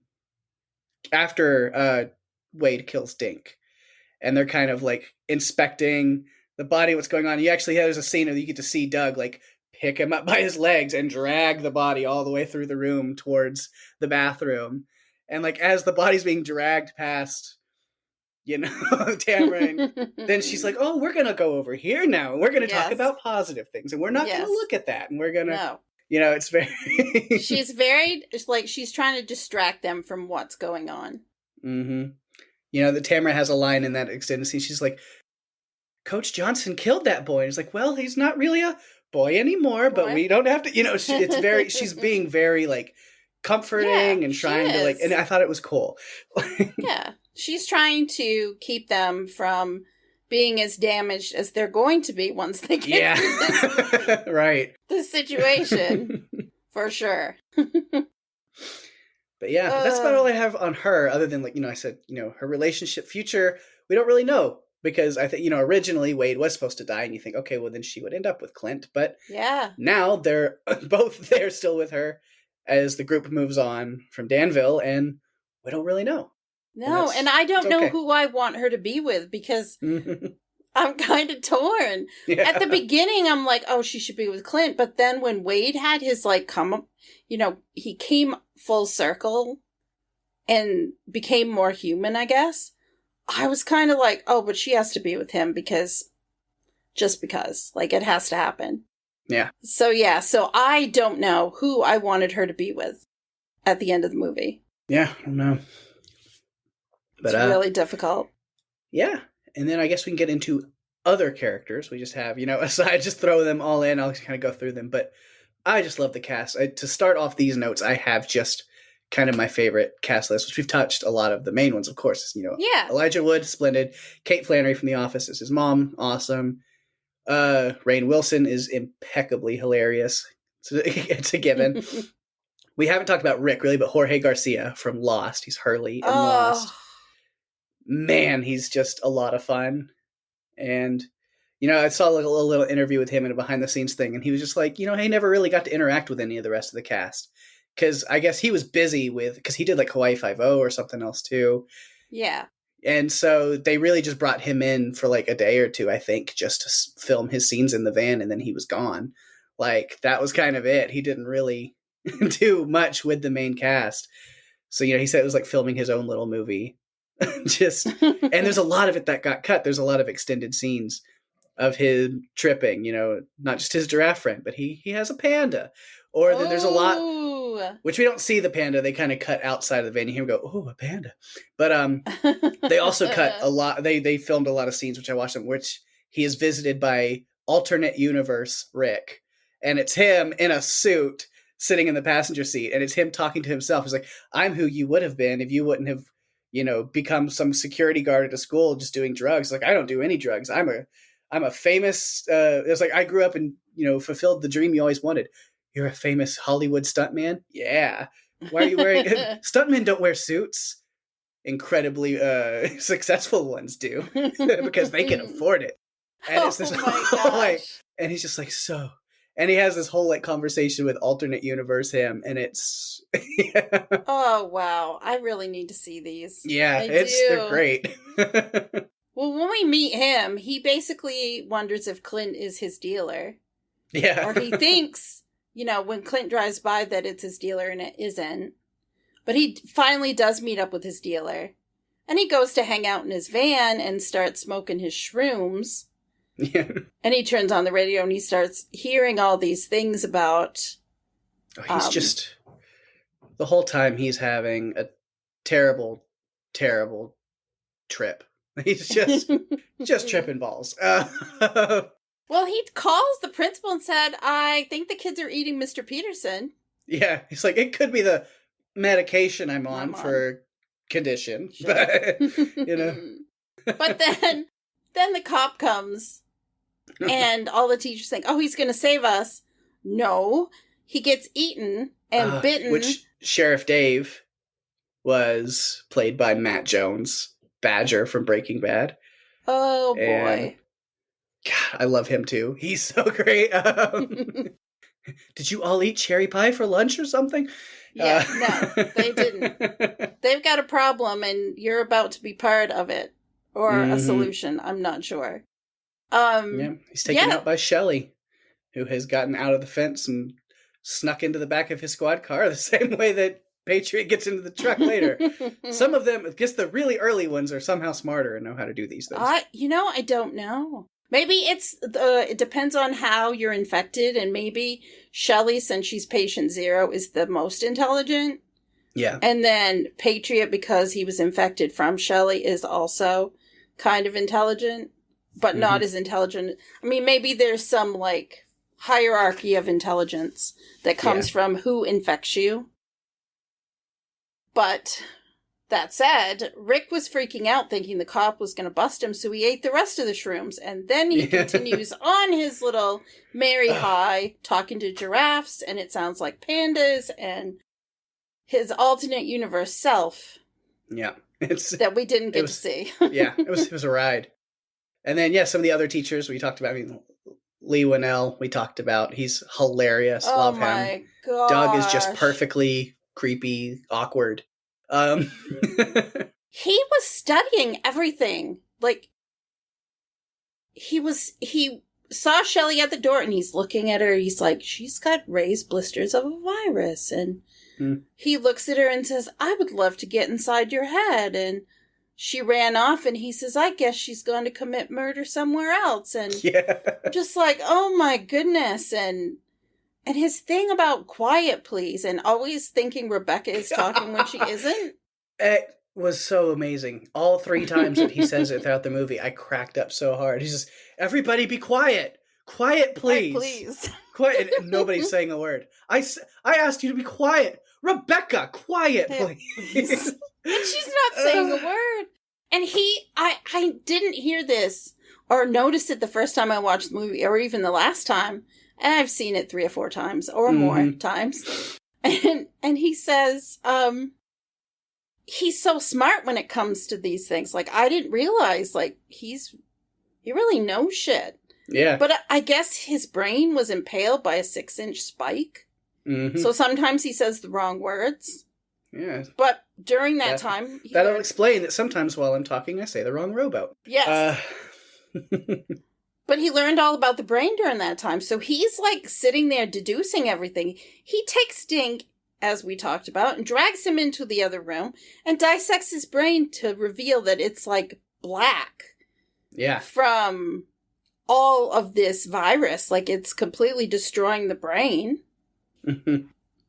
after Wade kills Dink. And they're kind of inspecting the body, what's going on. There's a scene of you get to see Doug pick him up by his legs and drag the body all the way through the room towards the bathroom. And as the body's being dragged past, Tamara, and then she's like, oh, we're going to go over here now. And we're going to talk about positive things. And we're not going to look at that. And we're going to, It's very... She's very, like, she's trying to distract them from what's going on. Mm-hmm. The Tamara has a line in that extended scene. She's like, Coach Johnson killed that boy. And it's like, well, he's not really a boy anymore, but we don't have to, it's very, she's being very, like, comforting and trying to, like, and I thought it was cool. Yeah. She's trying to keep them from being as damaged as they're going to be once they get through this, right. this situation. For sure. But yeah, that's about all I have on her, other than, like, I said, her relationship future, we don't really know. Because I think, originally Wade was supposed to die, and you think, okay, well, then she would end up with Clint. But now they're both there still with her as the group moves on from Danville, and we don't really know. No, and I don't know who I want her to be with, because I'm kind of torn. Yeah. At the beginning, I'm like, oh, she should be with Clint. But then when Wade had his, like, come up, he came full circle and became more human, I guess. I was kind of like, oh, but she has to be with him just because, like, it has to happen. Yeah. So I don't know who I wanted her to be with at the end of the movie. Yeah, I don't know. But, it's really difficult. Yeah. And then I guess we can get into other characters. We just have, aside, just throw them all in. I'll just kind of go through them. But I just love the cast. To start off these notes, I have just kind of my favorite cast list, which we've touched a lot of the main ones, of course. Elijah Wood, splendid. Kate Flannery from The Office is his mom, awesome. Rainn Wilson is impeccably hilarious. It's a given. We haven't talked about Rick, really, but Jorge Garcia from Lost. He's Hurley in Lost. Man, he's just a lot of fun. And, I saw a little interview with him in a behind-the-scenes thing, and he was just like, he never really got to interact with any of the rest of the cast. Because I guess he was busy because he did, like, Hawaii Five-0 or something else, too. Yeah. And so they really just brought him in for, like, a day or two, I think, just to film his scenes in the van, and then he was gone. Like, that was kind of it. He didn't really do much with the main cast. So, he said it was like filming his own little movie. And there's a lot of it that got cut. There's a lot of extended scenes of him tripping, not just his giraffe friend, but he has a panda. Or then there's a lot, which we don't see the panda. They kind of cut outside of the van. You hear him go, oh, a panda. But they also cut a lot. They filmed a lot of scenes, which I watched them, which he is visited by alternate universe Rick. And it's him in a suit sitting in the passenger seat. And it's him talking to himself. He's like, I'm who you would have been if you wouldn't have, become some security guard at a school just doing drugs. Like, I don't do any drugs. I'm a famous, it's like, I grew up and, fulfilled the dream you always wanted. You're a famous Hollywood stuntman? Yeah. Why are you wearing... Stuntmen don't wear suits. Incredibly successful ones do. Because they can afford it. And it's this whole, like... And he's just like, so... And he has this whole, like, conversation with alternate universe him. And it's... yeah. Oh, wow. I really need to see these. Yeah, they're great. Well, when we meet him, he basically wonders if Clint is his dealer. Yeah. Or he thinks... when Clint drives by that it's his dealer and it isn't. But he finally does meet up with his dealer. And he goes to hang out in his van and starts smoking his shrooms. Yeah. And he turns on the radio and he starts hearing all these things about... he's just... The whole time he's having a terrible, terrible trip. He's just tripping balls. Well, he calls the principal and said, I think the kids are eating Mr. Peterson. Yeah, he's like, it could be the medication I'm on for condition. Sure. But, But then the cop comes and all the teachers think, oh, he's going to save us. No, he gets eaten and bitten. Which Sheriff Dave was played by Matt Jones, Badger from Breaking Bad. Oh, boy. And God, I love him too. He's so great. Did you all eat cherry pie for lunch or something? Yeah, no, they didn't. They've got a problem and you're about to be part of it. Or a solution. I'm not sure. Yeah, he's taken out by Shelley, who has gotten out of the fence and snuck into the back of his squad car the same way that Patriot gets into the truck later. Some of them, I guess the really early ones are somehow smarter and know how to do these things. I don't know. Maybe it depends on how you're infected, and maybe Shelley, since she's patient 0, is the most intelligent. Yeah. And then Patriot, because he was infected from Shelley, is also kind of intelligent, but not as intelligent. I mean, maybe there's some, like, hierarchy of intelligence that comes from who infects you. But that said, Rick was freaking out thinking the cop was going to bust him, so he ate the rest of the shrooms. And then he continues on his little merry high, talking to giraffes, and it sounds like pandas, and his alternate universe self. Yeah. That we didn't get to see. Yeah, it was a ride. And then, some of the other teachers we talked about. I mean, Lee Winnell, we talked about. He's hilarious. Love him. Oh my god. Doug is just perfectly creepy, awkward. He was studying everything. Like, he saw Shelley at the door and he's looking at her. He's like, she's got raised blisters of a virus. And he looks at her and says, I would love to get inside your head. And she ran off and he says, I guess she's going to commit murder somewhere else. And just like, oh my goodness. And his thing about quiet please and always thinking Rebecca is talking when she isn't. It was so amazing. All 3 times that he says it throughout the movie, I cracked up so hard. He says, everybody be quiet. Quiet, please. Quiet, please. Quiet. And nobody's saying a word. I asked you to be quiet. Rebecca, quiet, please. And she's not saying a word. And I didn't hear this or notice it the first time I watched the movie or even the last time. And I've seen it 3 or 4 times or more times. And he says, he's so smart when it comes to these things. Like, I didn't realize, like, he really knows shit. Yeah. But I guess his brain was impaled by a 6-inch spike. Mm-hmm. So sometimes he says the wrong words. Yeah. But during that time... That'll explain that sometimes while I'm talking, I say the wrong rowboat. Yes. But he learned all about the brain during that time. So he's, like, sitting there deducing everything. He takes Dink, as we talked about, and drags him into the other room and dissects his brain to reveal that it's, like, black. Yeah. From all of this virus. Like, it's completely destroying the brain.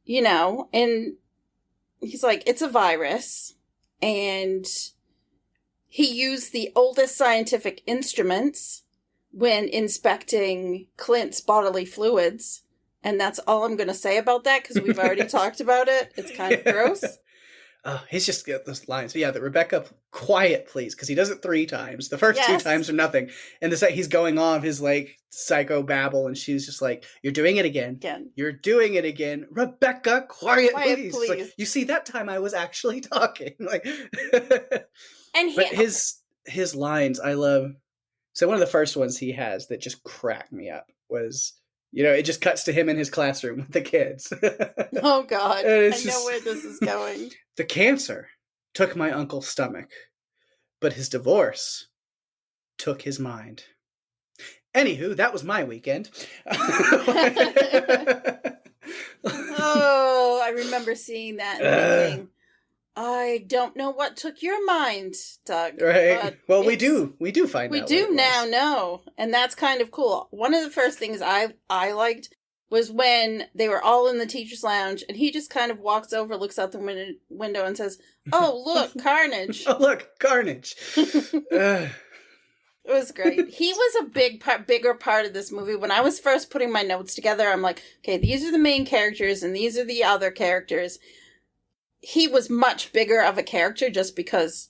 You know, and he's like, it's a virus. And he used the oldest scientific instruments when inspecting Clint's bodily fluids. And that's all I'm going to say about that because we've already talked about it. It's kind of gross. Oh, he's just got those lines. So the Rebecca, quiet, please, because he does it 3 times. The first 2 times are nothing. And he's going off his, like, psycho babble, and she's just like, you're doing it again. You're doing it again. Rebecca, quiet please. Like, you see, that time I was actually talking. Like, but his lines, I love. So one of the first ones he has that just cracked me up was, it just cuts to him in his classroom with the kids. Oh, God. I know where this is going. The cancer took my uncle's stomach, but his divorce took his mind. Anywho, that was my weekend. Oh, I remember seeing that and thinking, I don't know what took your mind, Doug. Right. Well, we do find out. We do now know, and that's kind of cool. One of the first things I liked was when they were all in the teacher's lounge, and he just kind of walks over, looks out the window, and says, oh, look, carnage. Oh, look, carnage. It was great. He was a bigger part of this movie. When I was first putting my notes together, I'm like, okay, these are the main characters, and these are the other characters. He was much bigger of a character just because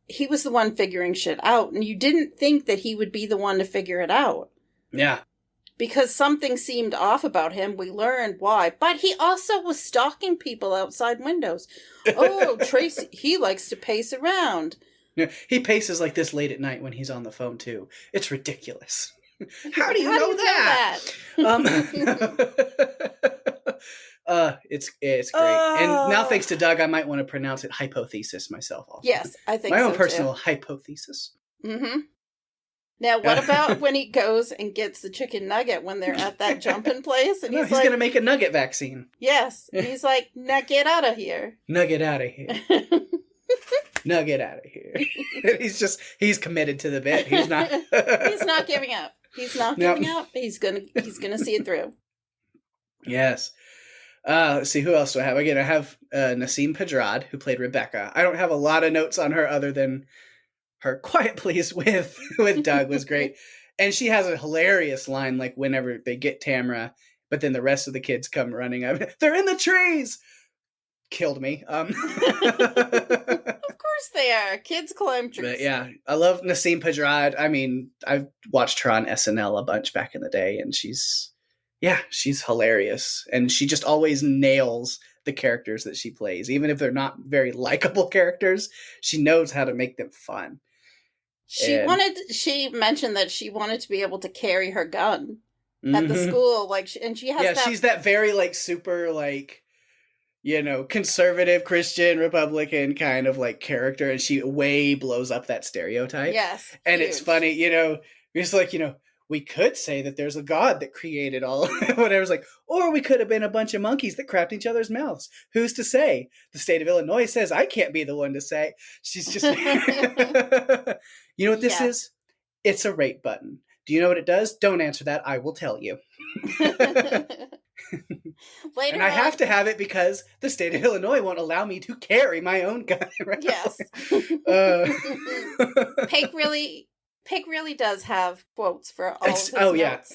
he was the one figuring shit out, and you didn't think that he would be the one to figure it out. Yeah. Because something seemed off about him. We learned why. But he also was stalking people outside windows. Oh, Tracy, he likes to pace around. Yeah, he paces like this late at night when he's on the phone, too. It's ridiculous. How do you know that? It's great. And now, thanks to Doug, I might want to pronounce it hypothesis myself also. Yes, I think my own personal hypothesis. Mm-hmm. Now, what about when he goes and gets the chicken nugget when they're at that jumping place? And he's like, going to make a nugget vaccine. Yes. And he's like, now get out of here. Nugget out of here. now get out of here. He's committed to the bit. He's not He's not giving up. He's not giving up. He's gonna see it through. Yes. Let's see, who else do I have? Again, I have Nasim Pedrad, who played Rebecca. I don't have a lot of notes on her other than her quiet please with Doug was great. And she has a hilarious line, like whenever they get Tamara, but then the rest of the kids come running up. They're in the trees! Killed me. Of course they are. Kids climb trees. But yeah, I love Nasim Pedrad. I mean, I've watched her on SNL a bunch back in the day, and she's hilarious. And she just always nails the characters that she plays. Even if they're not very likable characters, she knows how to make them fun. She mentioned that she wanted to be able to carry her gun at the school. And she has that. She's that very, like, super, like, you know, conservative Christian Republican kind of like character, and she way blows up that stereotype. Yes. And huge. It's funny, you know, it's like, you know, we could say that there's a God that created all whatever's like, or we could have been a bunch of monkeys that crapped each other's mouths. Who's to say? The state of Illinois says I can't be the one to say. She's just you know what this is? It's a rate button. Do you know what it does? Don't answer that. I will tell you. Later and I have to have it because the state of Illinois won't allow me to carry my own gun. Right? Yes. Pake really does have quotes for all of his notes.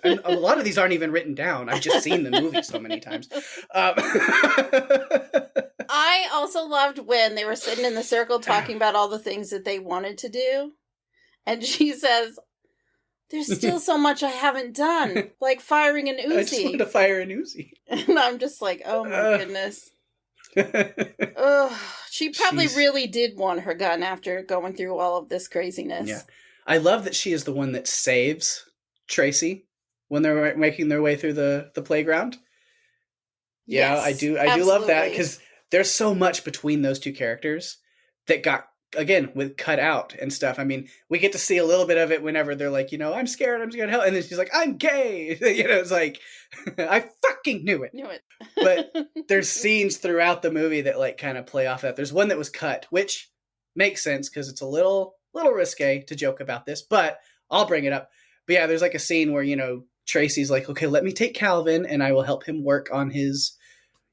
And a lot of these aren't even written down. I've just seen the movie so many times. I also loved when they were sitting in the circle talking about all the things that they wanted to do. And she says, there's still so much I haven't done, like firing an Uzi. I just wanted to fire an Uzi. And I'm just like, oh my goodness. She probably really did want her gun after going through all of this craziness. Yeah. I love that she is the one that saves Tracy when they're making their way through the playground. Yeah, yes, I do love that because there's so much between those two characters that got, again, with cut out and stuff. I mean, we get to see a little bit of it whenever they're like, you know, I'm scared to help. And then she's like, I'm gay. You know, it's like, I fucking knew it. But there's scenes throughout the movie that like kind of play off that. There's one that was cut, which makes sense because it's a little risque to joke about this, but I'll bring it up. But yeah, there's like a scene where, you know, Tracy's like, okay, let me take Calvin and I will help him work on his,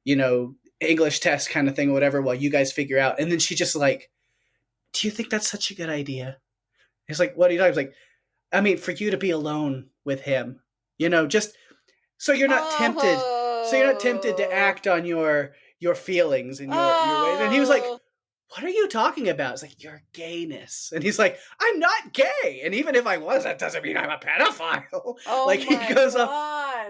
you know, English test kind of thing or whatever while you guys figure out. And then she just like, do you think that's such a good idea? He's like, what are you talking about? He's like, I mean, for you to be alone with him, you know, just so you're not tempted. So you're not tempted to act on your feelings and your ways. And he was like, what are you talking about? It's like, your gayness. And he's like, I'm not gay. And even if I was, that doesn't mean I'm a pedophile. Like he goes up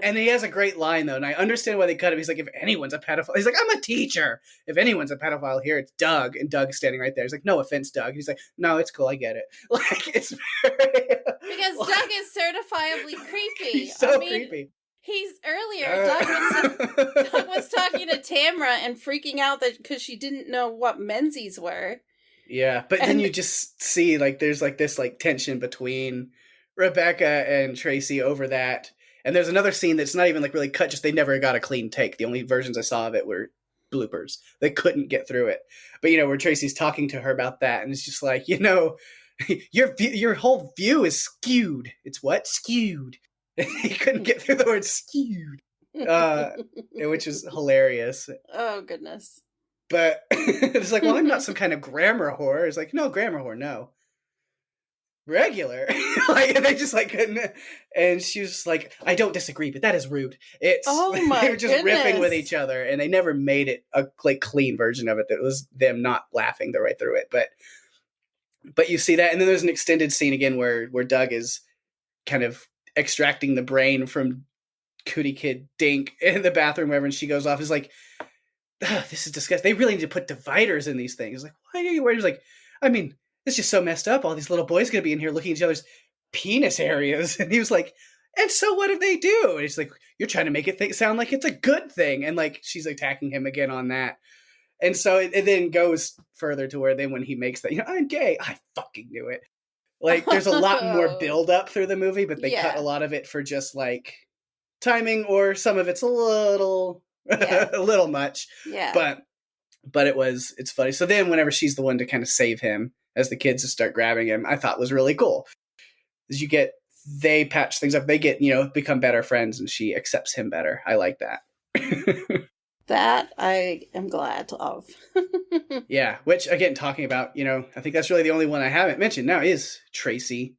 and he has a great line though. And I understand why they cut him. He's like, if anyone's a pedophile, he's like, I'm a teacher. If anyone's a pedophile here, it's Doug. And Doug's standing right there. He's like, no offense, Doug. And he's like, no, it's cool. I get it. Like it's very, because like, Doug is certifiably creepy. He's so creepy. Doug was talking to Tamara and freaking out that because she didn't know what menses were. Yeah, but then you just see like there's like this like tension between Rebecca and Tracy over that. And there's another scene that's not even like really cut, just they never got a clean take. The only versions I saw of it were bloopers. They couldn't get through it. But you know, where Tracy's talking to her about that and it's just like, you know, your whole view is skewed. It's what? Skewed. He couldn't get through the word skewed, which is hilarious. Oh, goodness. But it's like, well, I'm not some kind of grammar whore. It's like, no, grammar whore, no. Regular. Like, they just like couldn't. And she was like, I don't disagree, but that is rude. It's they were just riffing with each other, and they never made it a like clean version of it that was them not laughing their way through it. But you see that, and then there's an extended scene again where Doug is kind of extracting the brain from Cootie Kid Dink in the bathroom, wherever, and she goes off. Is like, this is disgusting. They really need to put dividers in these things. Like, why are you worried? He's like, I mean, it's just so messed up. All these little boys going to be in here looking at each other's penis areas. And he was like, and so what if they do? And he's like, you're trying to make it sound like it's a good thing. And like, she's attacking him again on that. And so it then goes further to where then when he makes that, you know, I'm gay. I fucking knew it. Like, there's a lot more build up through the movie, but they cut a lot of it for just like timing, or some of it's a little, a little much. Yeah. But But it's funny. So then whenever she's the one to kind of save him as the kids start grabbing him, I thought was really cool. As they patch things up, they get, become better friends, and she accepts him better. I like that. That I am glad of. Yeah, which, again, talking about, I think that's really the only one I haven't mentioned now is Tracy,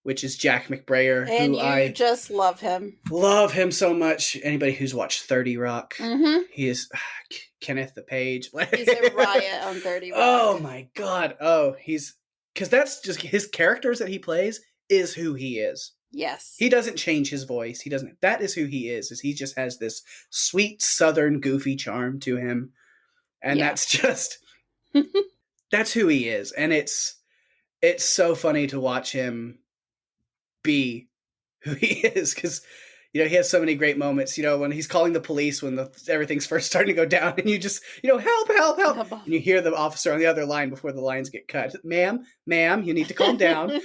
which is Jack McBrayer. And who I just love him. Love him so much. Anybody who's watched 30 Rock, mm-hmm. He is Kenneth the Page. He's a riot on 30 Rock. Oh, my God. Oh, because that's just his characters that he plays is who he is. Yes. He doesn't change his voice. That is who he is he just has this sweet, southern, goofy charm to him. And that's just, that's who he is. And it's so funny to watch him be who he is. Cause he has so many great moments, when he's calling the police, when everything's first starting to go down, and you just, help. And you hear the officer on the other line before the lines get cut. Ma'am, you need to calm down.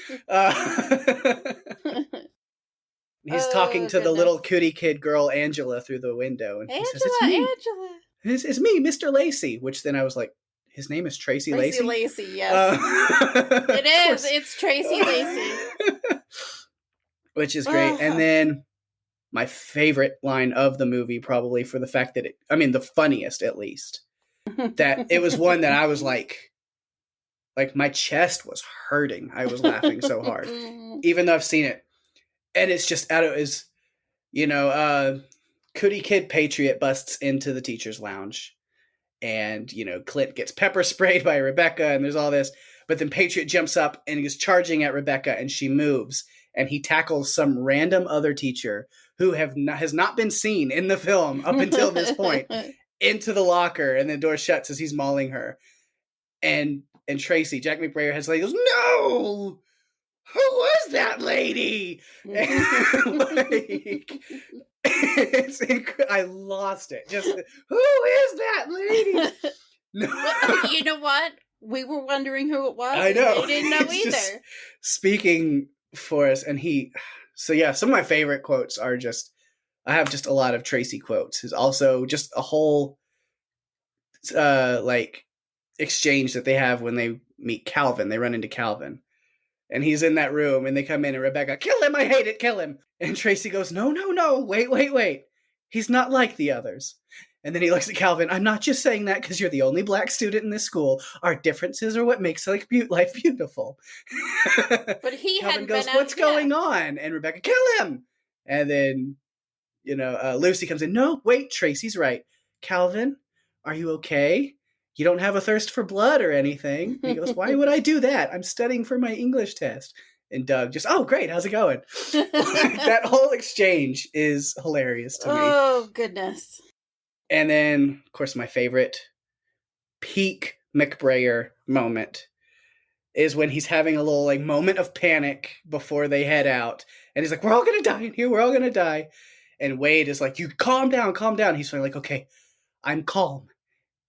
He's talking to the little cootie kid girl, Angela, through the window. And he says, "It's me. Angela. It's me, Mr. Lacey," which then I was like, his name is Tracy Lacey? Lacey, yes. It is. It's Tracy Lacey. Which is great. And then my favorite line of the movie, probably for the fact that the funniest at least, that it was one that I was like my chest was hurting. I was laughing so hard, even though I've seen it. And it's just Cootie Kid Patriot busts into the teacher's lounge, and, Clint gets pepper sprayed by Rebecca, and there's all this, but then Patriot jumps up and he's charging at Rebecca, and she moves, and he tackles some random other teacher who has not been seen in the film up until this point into the locker, and the door shuts as he's mauling her. And Tracy, Jack McBrayer, goes, "No! Who was that lady?" It's I lost it. Just, who is that lady? No. You know what? We were wondering who it was. I know. They didn't know either. Speaking for us, and some of my favorite quotes are I have just a lot of Tracy quotes. There's also just a whole exchange that they have when they meet Calvin. They run into Calvin. And he's in that room, and they come in, and Rebecca, "Kill him, I hate it, kill him." And Tracy goes, "No, wait. He's not like the others." And then he looks at Calvin, "I'm not just saying that because you're the only black student in this school. Our differences are what makes life beautiful." But he Calvin goes, "What's going on?" And Rebecca, "Kill him." And then, Lucy comes in, "No, wait, Tracy's right. Calvin, are you okay? You don't have a thirst for blood or anything." He goes, "Why would I do that? I'm studying for my English test." And Doug just, "Oh, great. How's it going?" That whole exchange is hilarious to me. Oh, goodness. And then, of course, my favorite peak McBrayer moment is when he's having a little moment of panic before they head out. And he's like, "We're all going to die in here. We're all going to die." And Wade is like, "You calm down. He's like, "Okay, I'm calm."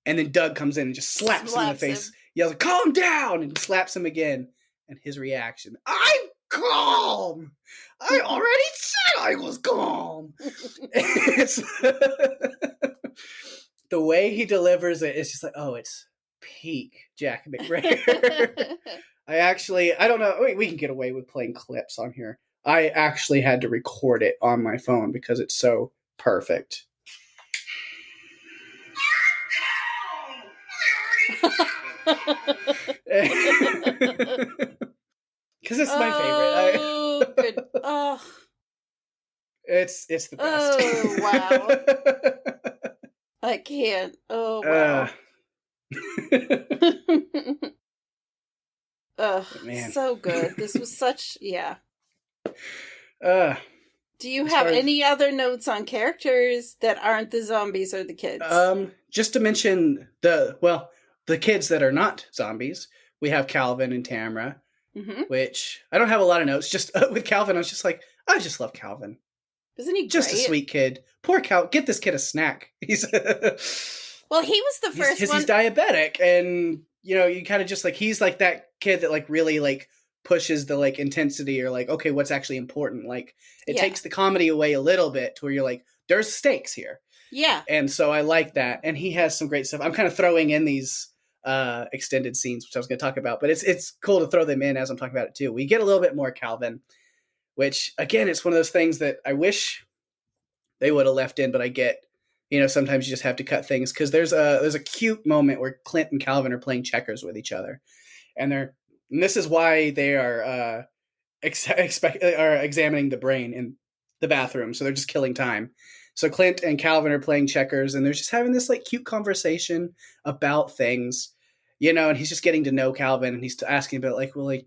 And then Doug comes in and just slaps him in the face. Yells, "Calm down!" And slaps him again. And his reaction, "I'm calm! I already said I was calm!" It's the way he delivers it, it's just it's peak Jack McBrayer. I don't know, we can get away with playing clips on here. I actually had to record it on my phone because it's so perfect. Because it's my favorite. Oh, good. Oh. It's the best. Oh, wow. I can't. Oh, wow. Man. So good. This was such, yeah. Do you have any other notes on characters that aren't the zombies or the kids? Just to mention the kids that are not zombies. We have Calvin and Tamara, which I don't have a lot of notes. Just with Calvin, I was just like, I just love Calvin. Isn't he just great? A sweet kid? Poor Cal. Get this kid a snack. Well, he was the first one. Because he's diabetic, and you kind of just he's that kid that really pushes the intensity or okay, what's actually important. It takes the comedy away a little bit to where you're there's stakes here. Yeah. And so I like that. And he has some great stuff. I'm kind of throwing in these extended scenes, which I was going to talk about, but it's cool to throw them in as I'm talking about it too. We get a little bit more Calvin, which again, it's one of those things that I wish they would have left in, but I get, sometimes you just have to cut things, because there's a cute moment where Clint and Calvin are playing checkers with each other, and this is why they are examining the brain in the bathroom. So they're just killing time. So Clint and Calvin are playing checkers, and they're just having this like cute conversation about things, and he's just getting to know Calvin, and he's asking about like, well, like,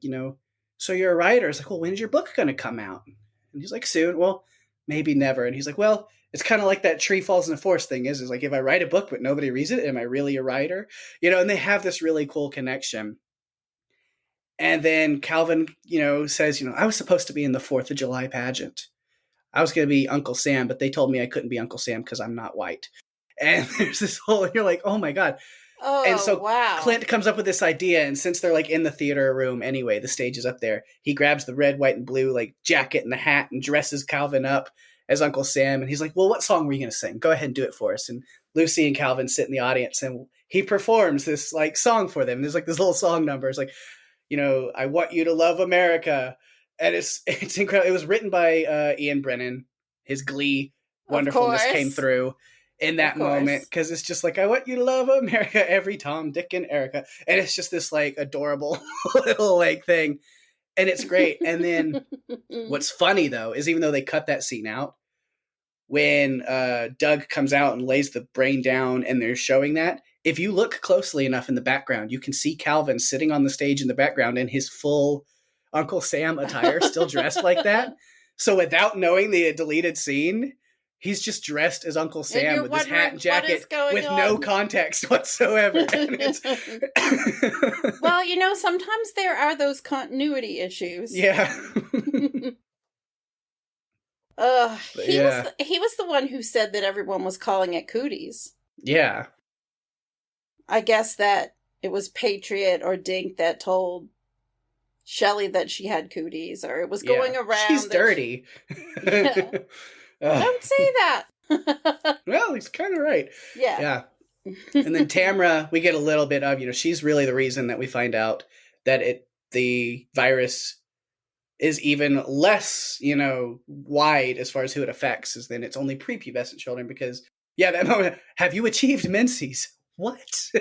so you're a writer. It's like, well, when's your book going to come out? And he's like, soon. Well, maybe never. And he's like, well, it's kind of like that tree falls in the forest thing is like, if I write a book but nobody reads it, am I really a writer? And they have this really cool connection. And then Calvin, says, I was supposed to be in the 4th of July pageant. I was going to be Uncle Sam, but they told me I couldn't be Uncle Sam because I'm not white. And there's this whole, you're like, oh my God. Oh, and so wow. Clint comes up with this idea. And since they're like in the theater room anyway, the stage is up there. He grabs the red, white, and blue like jacket and the hat and dresses Calvin up as Uncle Sam. And he's like, well, what song were you going to sing? Go ahead and do it for us. And Lucy and Calvin sit in the audience, and he performs this like song for them. There's like this little song number. It's like, I want you to love America. And it's incredible. It was written by Ian Brennan. His Glee wonderfulness came through in that moment, because it's just like, I want you to love America, every Tom, Dick, and Erica. And it's just this like adorable little like thing. And it's great. And then what's funny though is, even though they cut that scene out, when Doug comes out and lays the brain down and they're showing that, if you look closely enough in the background, you can see Calvin sitting on the stage in the background in his full Uncle Sam attire, still dressed like that. So without knowing the deleted scene, he's just dressed as Uncle Sam with his hat and jacket with no context whatsoever. And it's well, sometimes there are those continuity issues. Yeah. He was the one who said that everyone was calling it Cooties. Yeah. I guess that it was Patriot or Dink that told Shelley that she had cooties, or it was going around. She's dirty. Don't say that. Well, he's kind of right. Yeah. And then Tamra, we get a little bit of, she's really the reason that we find out that the virus is even less, wide as far as who it affects, is then it's only prepubescent children, because that moment, have you achieved menses? What?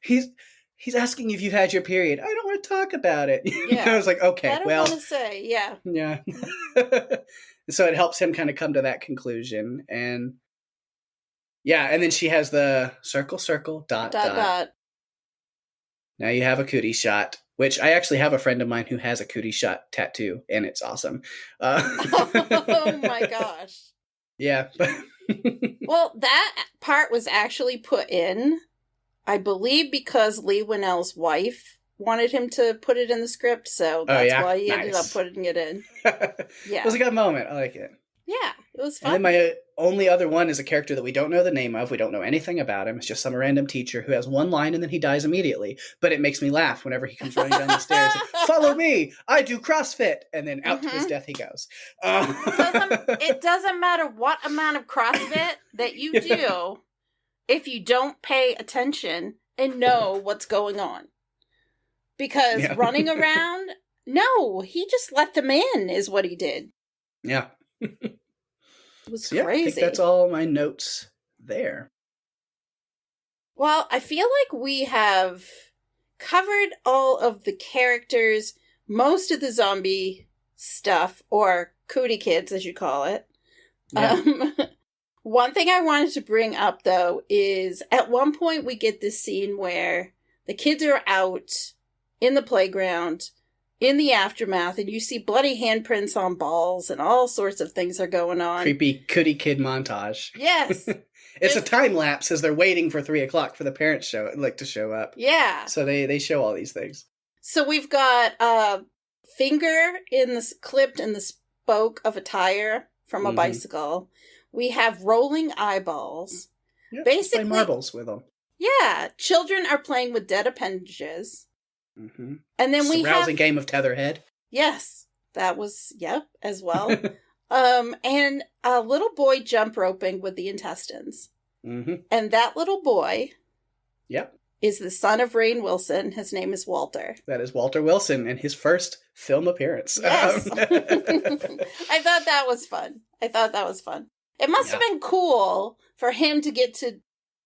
He's asking if you've had your period. I don't want to talk about it. I was like, okay, I don't want to say, yeah. So it helps him kind of come to that conclusion. And and then she has the circle, circle, dot, dot. Now you have a cootie shot, which I actually have a friend of mine who has a cootie shot tattoo, and it's awesome. Oh my gosh. Yeah. Well, that part was actually put in, I believe, because Lee Winnell's wife wanted him to put it in the script, so that's why he ended up putting it in. It was a good moment. I like it. Yeah, it was fun. And then my only other one is a character that we don't know the name of. We don't know anything about him. It's just some random teacher who has one line and then he dies immediately. But it makes me laugh whenever he comes running down the stairs. Follow me! I do CrossFit! And then out to his death he goes. It doesn't matter what amount of CrossFit that you do if you don't pay attention and know what's going on. Because running around, no, he just let them in is what he did. Yeah. It was crazy. I think that's all my notes there. Well, I feel like we have covered all of the characters, most of the zombie stuff, or Cootie Kids, as you call it. Yeah. One thing I wanted to bring up, though, is at one point we get this scene where the kids are out in the playground, in the aftermath, and you see bloody handprints on balls and all sorts of things are going on. Creepy Cootie Kid montage. Yes. It's a time lapse as they're waiting for 3:00 for the parents to show up. Yeah. So they show all these things. So we've got a finger clipped in the spoke of a tire from a bicycle. We have rolling eyeballs. Yeah, basically play marbles with them. Yeah. Children are playing with dead appendages. And then we have rousing game of Tetherhead. Yes, that was as well. And a little boy jump roping with the intestines. Mm-hmm. And that little boy Yep. is the son of Rainn Wilson. His name is Walter. That is Walter Wilson and his first film appearance. Yes. I thought that was fun. It must have been cool for him to get to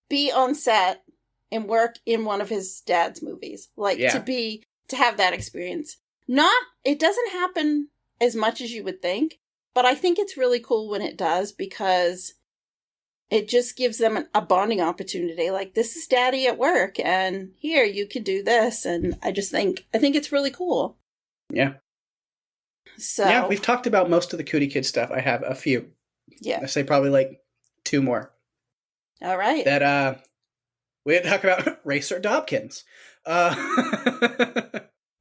be on set and work in one of his dad's movies. Like, to have that experience. It doesn't happen as much as you would think, but I think it's really cool when it does, because it just gives them a bonding opportunity. Like, this is Daddy at work, and here, you could do this. And I think it's really cool. Yeah. So. Yeah, we've talked about most of the Cootie Kid stuff. I have a few. Yeah. I say probably like 2 more. All right. That, we had to talk about Racer Dobkins.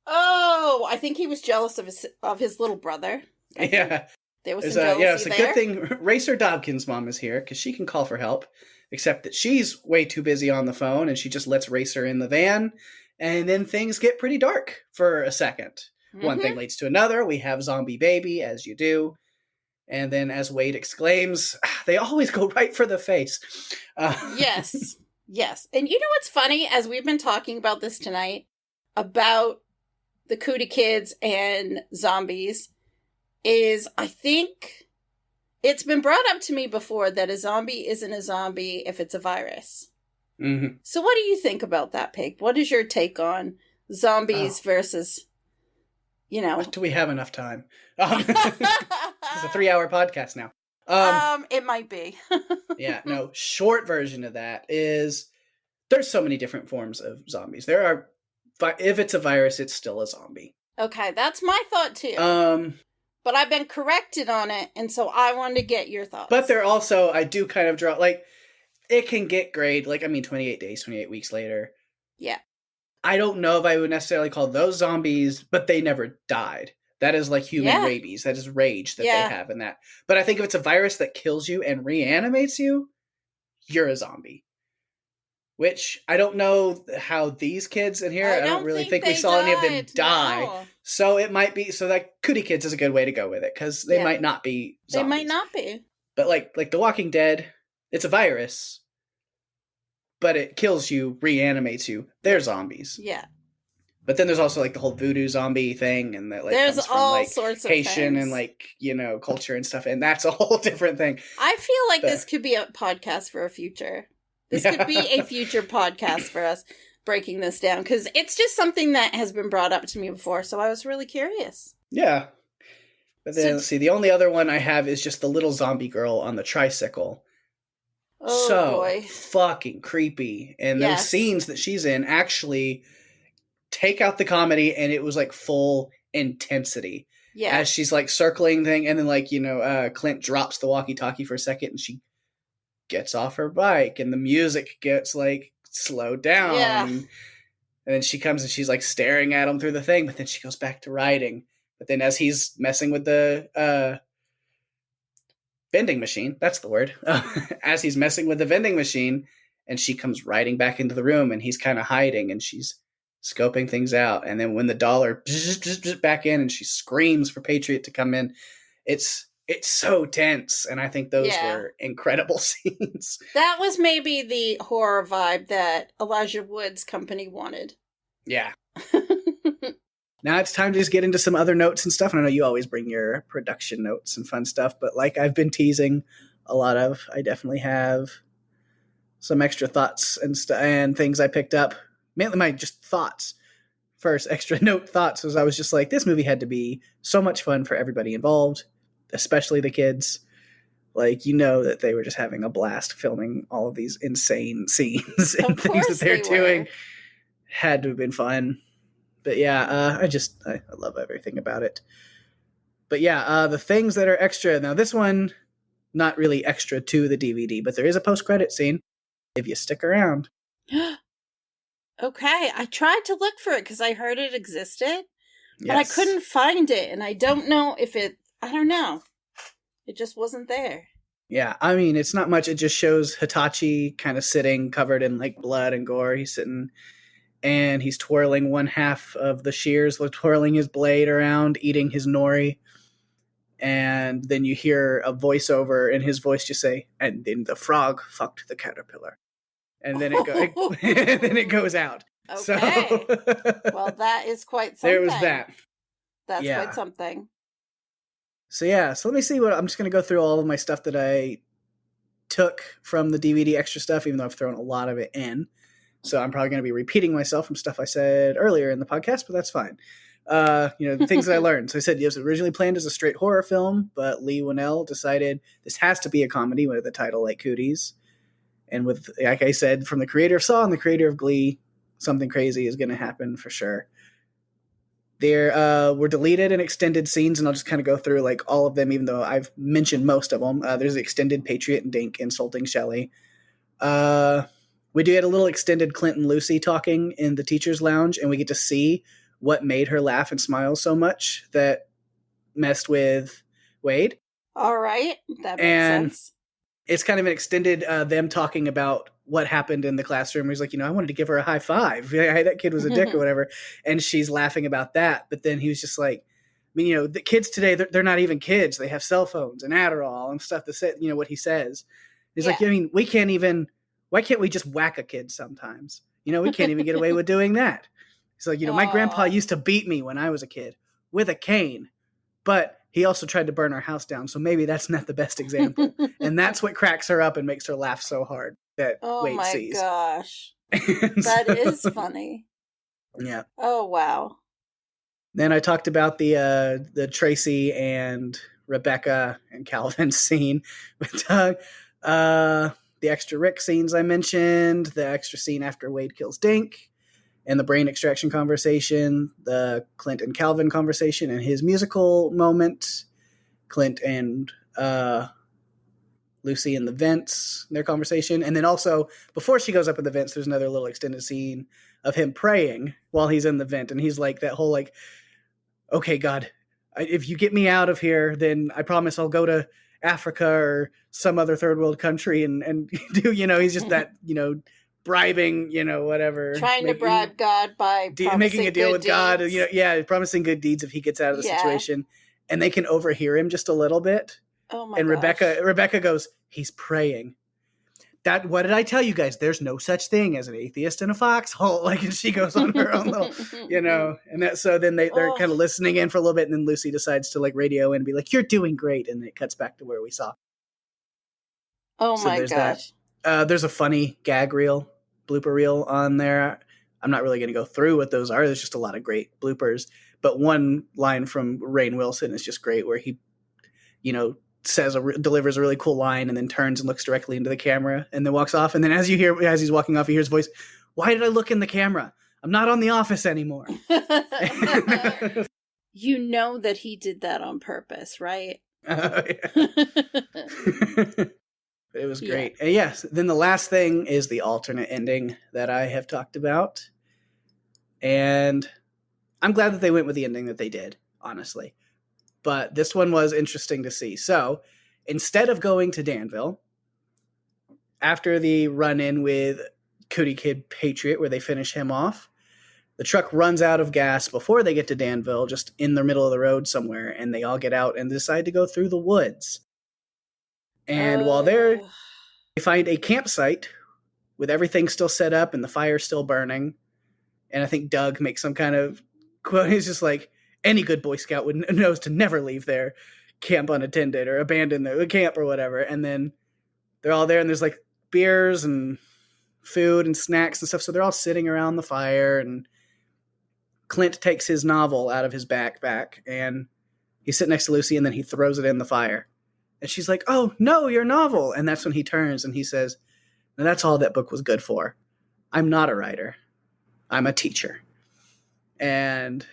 Oh, I think he was jealous of his little brother. Yeah. There was some jealousy it's a good thing Racer Dobkins' mom is here, because she can call for help, except that she's way too busy on the phone, and she just lets Racer in the van, and then things get pretty dark for a second. Mm-hmm. One thing leads to another. We have Zombie Baby, as you do. And then, as Wade exclaims, they always go right for the face. Yes. Yes. And you know what's funny? As we've been talking about this tonight, about the Cootie Kids and zombies, is I think it's been brought up to me before that a zombie isn't a zombie if it's a virus. Mm-hmm. So what do you think about that, Pake? What is your take on zombies versus, Do we have enough time? It's a 3-hour podcast now. It might be. Yeah, no, short version of that is there's so many different forms of zombies. There are, if it's a virus, it's still a zombie. Okay, that's my thought too. But I've been corrected on it, and so I wanted to get your thoughts. But they're also, I do kind of draw, like, it can get grayed, 28 days, 28 weeks later. Yeah. I don't know if I would necessarily call those zombies, but they never died. That is like human rabies. That is rage that they have in that. But I think if it's a virus that kills you and reanimates you, you're a zombie. Which, I don't know how these kids in here, I don't really think we saw any of them die. No. So it might be, so that Cootie Kids is a good way to go with it, because they might not be zombies. They might not be. But like The Walking Dead, it's a virus, but it kills you, reanimates you. They're zombies. Yeah. But then there's also like the whole voodoo zombie thing, and that there's comes from all sorts of Haitian things. and culture and stuff, and that's a whole different thing. I feel like this could be a podcast for a future. This could be a future podcast for us, breaking this down, because it's just something that has been brought up to me before, so I was really curious. Yeah. But then, let's see, the only other one I have is just the little zombie girl on the tricycle. Oh, boy. Fucking creepy. And those scenes that she's in actually take out the comedy, and it was like full intensity. Yeah. As she's like circling thing, and then Clint drops the walkie-talkie for a second, and she gets off her bike, and the music gets like slowed down. Yeah. And then she comes and she's like staring at him through the thing, but then she goes back to riding. But then as he's messing with the vending machine, that's the word, as he's messing with the vending machine, and she comes riding back into the room, and he's kind of hiding, and she's scoping things out. And then when the dollar back in, and she screams for Patriot to come in, it's so tense, and I think those were incredible scenes. That was maybe the horror vibe that Elijah Wood's company wanted. Yeah. Now it's time to just get into some other notes and stuff. And I know you always bring your production notes and fun stuff, but like I've been teasing a lot of, I definitely have some extra thoughts and things I picked up. Mainly my just thoughts. First, extra note thoughts was I was just like, this movie had to be so much fun for everybody involved, especially the kids. That they were just having a blast filming all of these insane scenes and things that they're doing. Had to have been fun. But yeah, I love everything about it. But yeah, the things that are extra. Now this one, not really extra to the DVD, but there is a post-credit scene if you stick around. Okay, I tried to look for it because I heard it existed, but I couldn't find it, and I don't know if I don't know. It just wasn't there. Yeah, I mean, it's not much. It just shows Hitachi kind of sitting covered in like blood and gore. He's sitting and he's twirling one half of the shears, twirling his blade around, eating his nori. And then you hear a voiceover and his voice just say, and then the frog fucked the caterpillar. And then it goes out. Okay. So Well, that is quite something. there was that. That's Yeah. quite something. So let me see I'm just going to go through all of my stuff that I took from the DVD extra stuff, even though I've thrown a lot of it in. So I'm probably going to be repeating myself from stuff I said earlier in the podcast, but that's fine. The things that I learned. So I said it was originally planned as a straight horror film, but Lee Winnell decided this has to be a comedy with a title like Cooties. And with, like I said, from the creator of Saw and the creator of Glee, something crazy is going to happen for sure. There were deleted and extended scenes, and I'll just kind of go through like all of them, even though I've mentioned most of them. There's the extended Patriot and Dink insulting Shelley. We do get a little extended Clint and Lucy talking in the teacher's lounge, and we get to see what made her laugh and smile so much that messed with Wade. All right. That makes sense. It's kind of an extended them talking about what happened in the classroom. He's like, I wanted to give her a high five. That kid was a dick or whatever. And she's laughing about that. But then he was just like, the kids today, they're not even kids. They have cell phones and Adderall and stuff to say, what he says. He's like, why can't we just whack a kid sometimes? We can't even get away with doing that. He's like, my grandpa used to beat me when I was a kid with a cane, but he also tried to burn our house down. So maybe that's not the best example. And that's what cracks her up and makes her laugh so hard that Wade sees. Oh my gosh. That is funny. Yeah. Oh, wow. Then I talked about the Tracy and Rebecca and Calvin scene with Doug. The extra Rick scenes I mentioned, the extra scene after Wade kills Dink, and the brain extraction conversation, the Clint and Calvin conversation and his musical moment, Clint and Lucy in the vents, their conversation. And then also, before she goes up in the vents, there's another little extended scene of him praying while he's in the vent. And he's like, that whole like, okay, God, if you get me out of here, then I promise I'll go to Africa or some other third world country and do, he's just that, bribing, whatever. Trying to bribe God by making a deal with deeds. God, promising good deeds if he gets out of the situation. And they can overhear him just a little bit. Oh my And gosh. Rebecca goes, he's praying. What did I tell you guys? There's no such thing as an atheist in a foxhole. Like, and she goes on her own little, and that, so then they're kind of listening in for a little bit. And then Lucy decides to like radio in and be like, you're doing great. And then it cuts back to where we saw. Oh my gosh. There's a funny gag reel, blooper reel on there. I'm not really going to go through what those are. There's just a lot of great bloopers. But one line from Rainn Wilson is just great where he, delivers a really cool line and then turns and looks directly into the camera and then walks off. And then as he's walking off, he hears his voice, why did I look in the camera? I'm not on The Office anymore. You know that he did that on purpose, right? It was great. Yeah. Yes. Then the last thing is the alternate ending that I have talked about. And I'm glad that they went with the ending that they did, honestly. But this one was interesting to see. So instead of going to Danville, after the run-in with Cootie Kid Patriot, where they finish him off, the truck runs out of gas before they get to Danville, just in the middle of the road somewhere, and they all get out and decide to go through the woods. And while they're, they find a campsite with everything still set up and the fire still burning. And I think Doug makes some kind of quote. He's just like, any good Boy Scout knows to never leave their camp unattended or abandon the camp or whatever. And then they're all there and there's like beers and food and snacks and stuff. So they're all sitting around the fire, and Clint takes his novel out of his backpack and he's sitting next to Lucy, and then he throws it in the fire. And she's like, oh, no, your novel. And that's when he turns and he says, now that's all that book was good for. I'm not a writer. I'm a teacher. And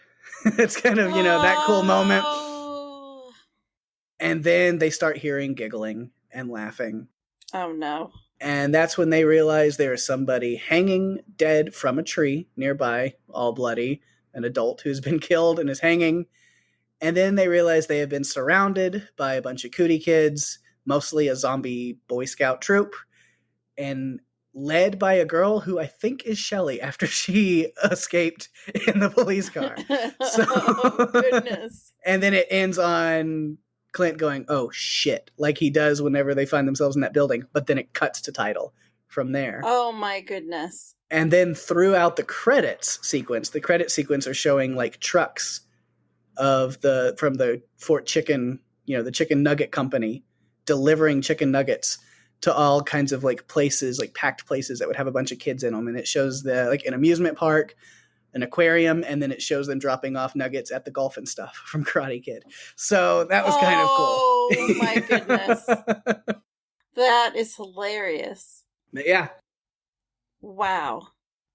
it's kind of, that cool moment. And then they start hearing giggling and laughing. Oh, no. And that's when they realize there is somebody hanging dead from a tree nearby, all bloody, an adult who's been killed and is hanging. And then they realize they have been surrounded by a bunch of cootie kids, mostly a zombie Boy Scout troop, and led by a girl who I think is Shelley after she escaped in the police car. So, oh, goodness. And then it ends on Clint going, oh shit, like he does whenever they find themselves in that building, but then it cuts to title from there. Oh my goodness. And then throughout the credit sequence are showing like trucks from the Fort Chicken, the chicken nugget company, delivering chicken nuggets to all kinds of like places, like packed places that would have a bunch of kids in them. And it shows like an amusement park, an aquarium, and then it shows them dropping off nuggets at the golf and stuff from Karate Kid. So that was kind of cool. Oh my goodness. That is hilarious. Yeah. Wow.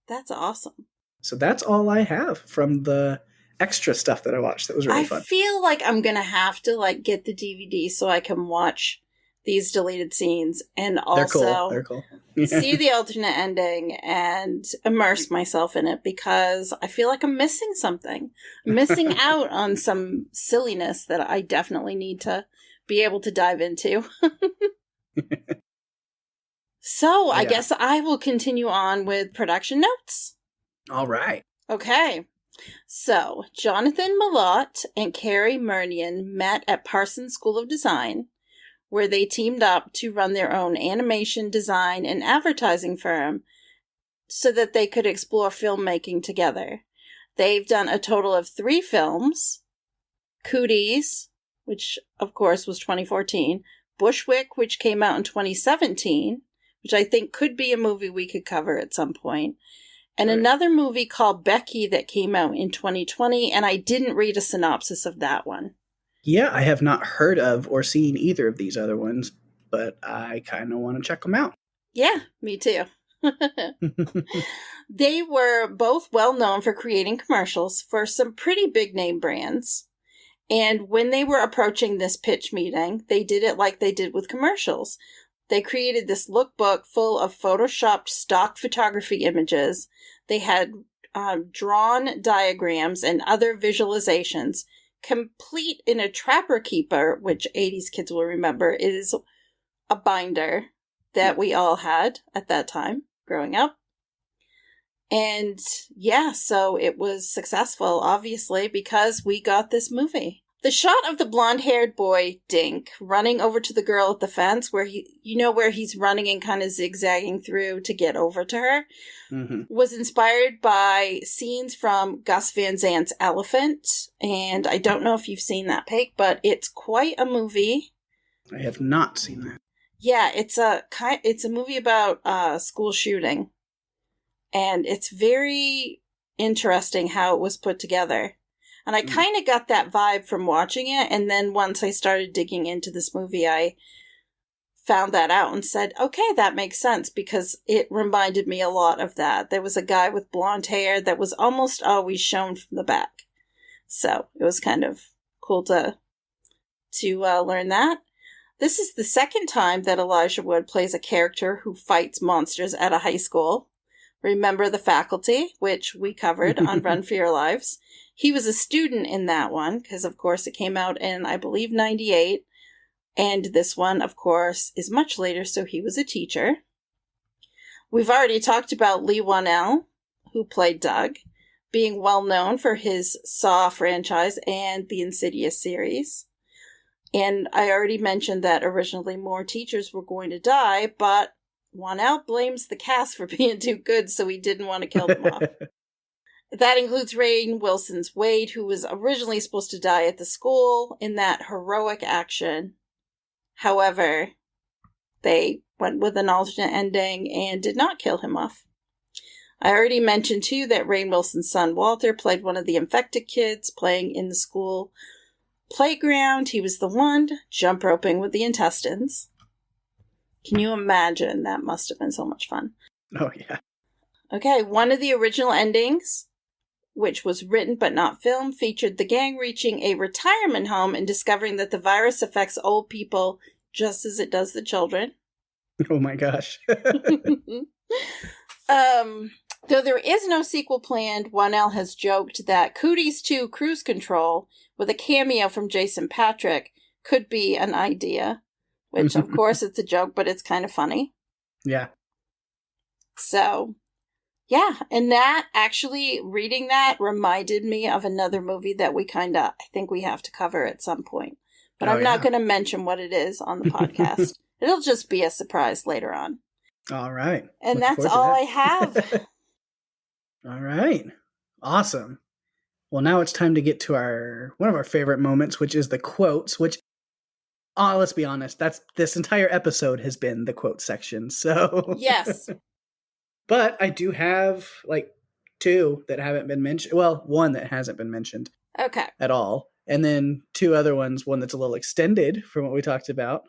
That's awesome. So that's all I have from the extra stuff that I watched. That was really fun. I feel like I'm going to have to like get the DVD so I can watch these deleted scenes and also They're cool. see the alternate ending and immerse myself in it because I feel like I'm missing something. I'm missing out on some silliness that I definitely need to be able to dive into. So I guess I will continue on with production notes. All right. Okay. So Jonathan Milott and Cary Murnion met at Parsons School of Design, where they teamed up to run their own animation, design, and advertising firm so that they could explore filmmaking together. They've done a total of 3 films: Cooties, which of course was 2014, Bushwick, which came out in 2017, which I think could be a movie we could cover at some point, and another movie called Becky that came out in 2020, and I didn't read a synopsis of that one. Yeah, I have not heard of or seen either of these other ones, but I kind of want to check them out. Yeah, me too. They were both well known for creating commercials for some pretty big name brands. And when they were approaching this pitch meeting, they did it like they did with commercials. They created this lookbook full of photoshopped stock photography images. They had drawn diagrams and other visualizations, complete in a Trapper Keeper, which 80s kids will remember is a binder that we all had at that time growing up. And yeah, so it was successful, obviously, because we got this movie. The shot of the blonde-haired boy, Dink, running over to the girl at the fence, where where he's running and kind of zigzagging through to get over to her, was inspired by scenes from Gus Van Sant's Elephant. And I don't know if you've seen that, Pake, but it's quite a movie. I have not seen that. Yeah, it's a movie about a school shooting. And it's very interesting how it was put together. And I kind of got that vibe from watching it. And then once I started digging into this movie, I found that out and said, okay, that makes sense, because it reminded me a lot of that. There was a guy with blonde hair that was almost always shown from the back. So it was kind of cool to learn that. This is the second time that Elijah Wood plays a character who fights monsters at a high school. Remember The Faculty, which we covered on Run for Your Lives. He was a student in that one, because of course it came out in, I believe, 98. And this one, of course, is much later, so he was a teacher. We've already talked about Leigh Whannell, who played Doug, being well known for his Saw franchise and the Insidious series. And I already mentioned that originally more teachers were going to die, but Whannell blames the cast for being too good, so he didn't want to kill them off. That includes Rainn Wilson's Wade, who was originally supposed to die at the school in that heroic action. However, they went with an alternate ending and did not kill him off. I already mentioned, too, that Rainn Wilson's son, Walter, played one of the infected kids playing in the school playground. He was the one jump roping with the intestines. Can you imagine? That must have been so much fun. Oh, yeah. Okay, one of the original endings, which was written but not filmed, featured the gang reaching a retirement home and discovering that the virus affects old people just as it does the children. Oh my gosh. Though there is no sequel planned, Whannell has joked that Cooties 2 Cruise Control, with a cameo from Jason Patric, could be an idea. Which, of course, it's a joke, but it's kind of funny. Yeah. So, yeah. And that, actually, reading that reminded me of another movie that I think we have to cover at some point. But I'm not going to mention what it is on the podcast. It'll just be a surprise later on. All right. And that's all I have. All right. Awesome. Well, now it's time to get to one of our favorite moments, which is the quotes, which, let's be honest, this entire episode has been the quote section. So yes. But I do have like 2 that haven't been mentioned. Well, 1 that hasn't been mentioned. Okay. At all. And then 2 other ones, one that's a little extended from what we talked about.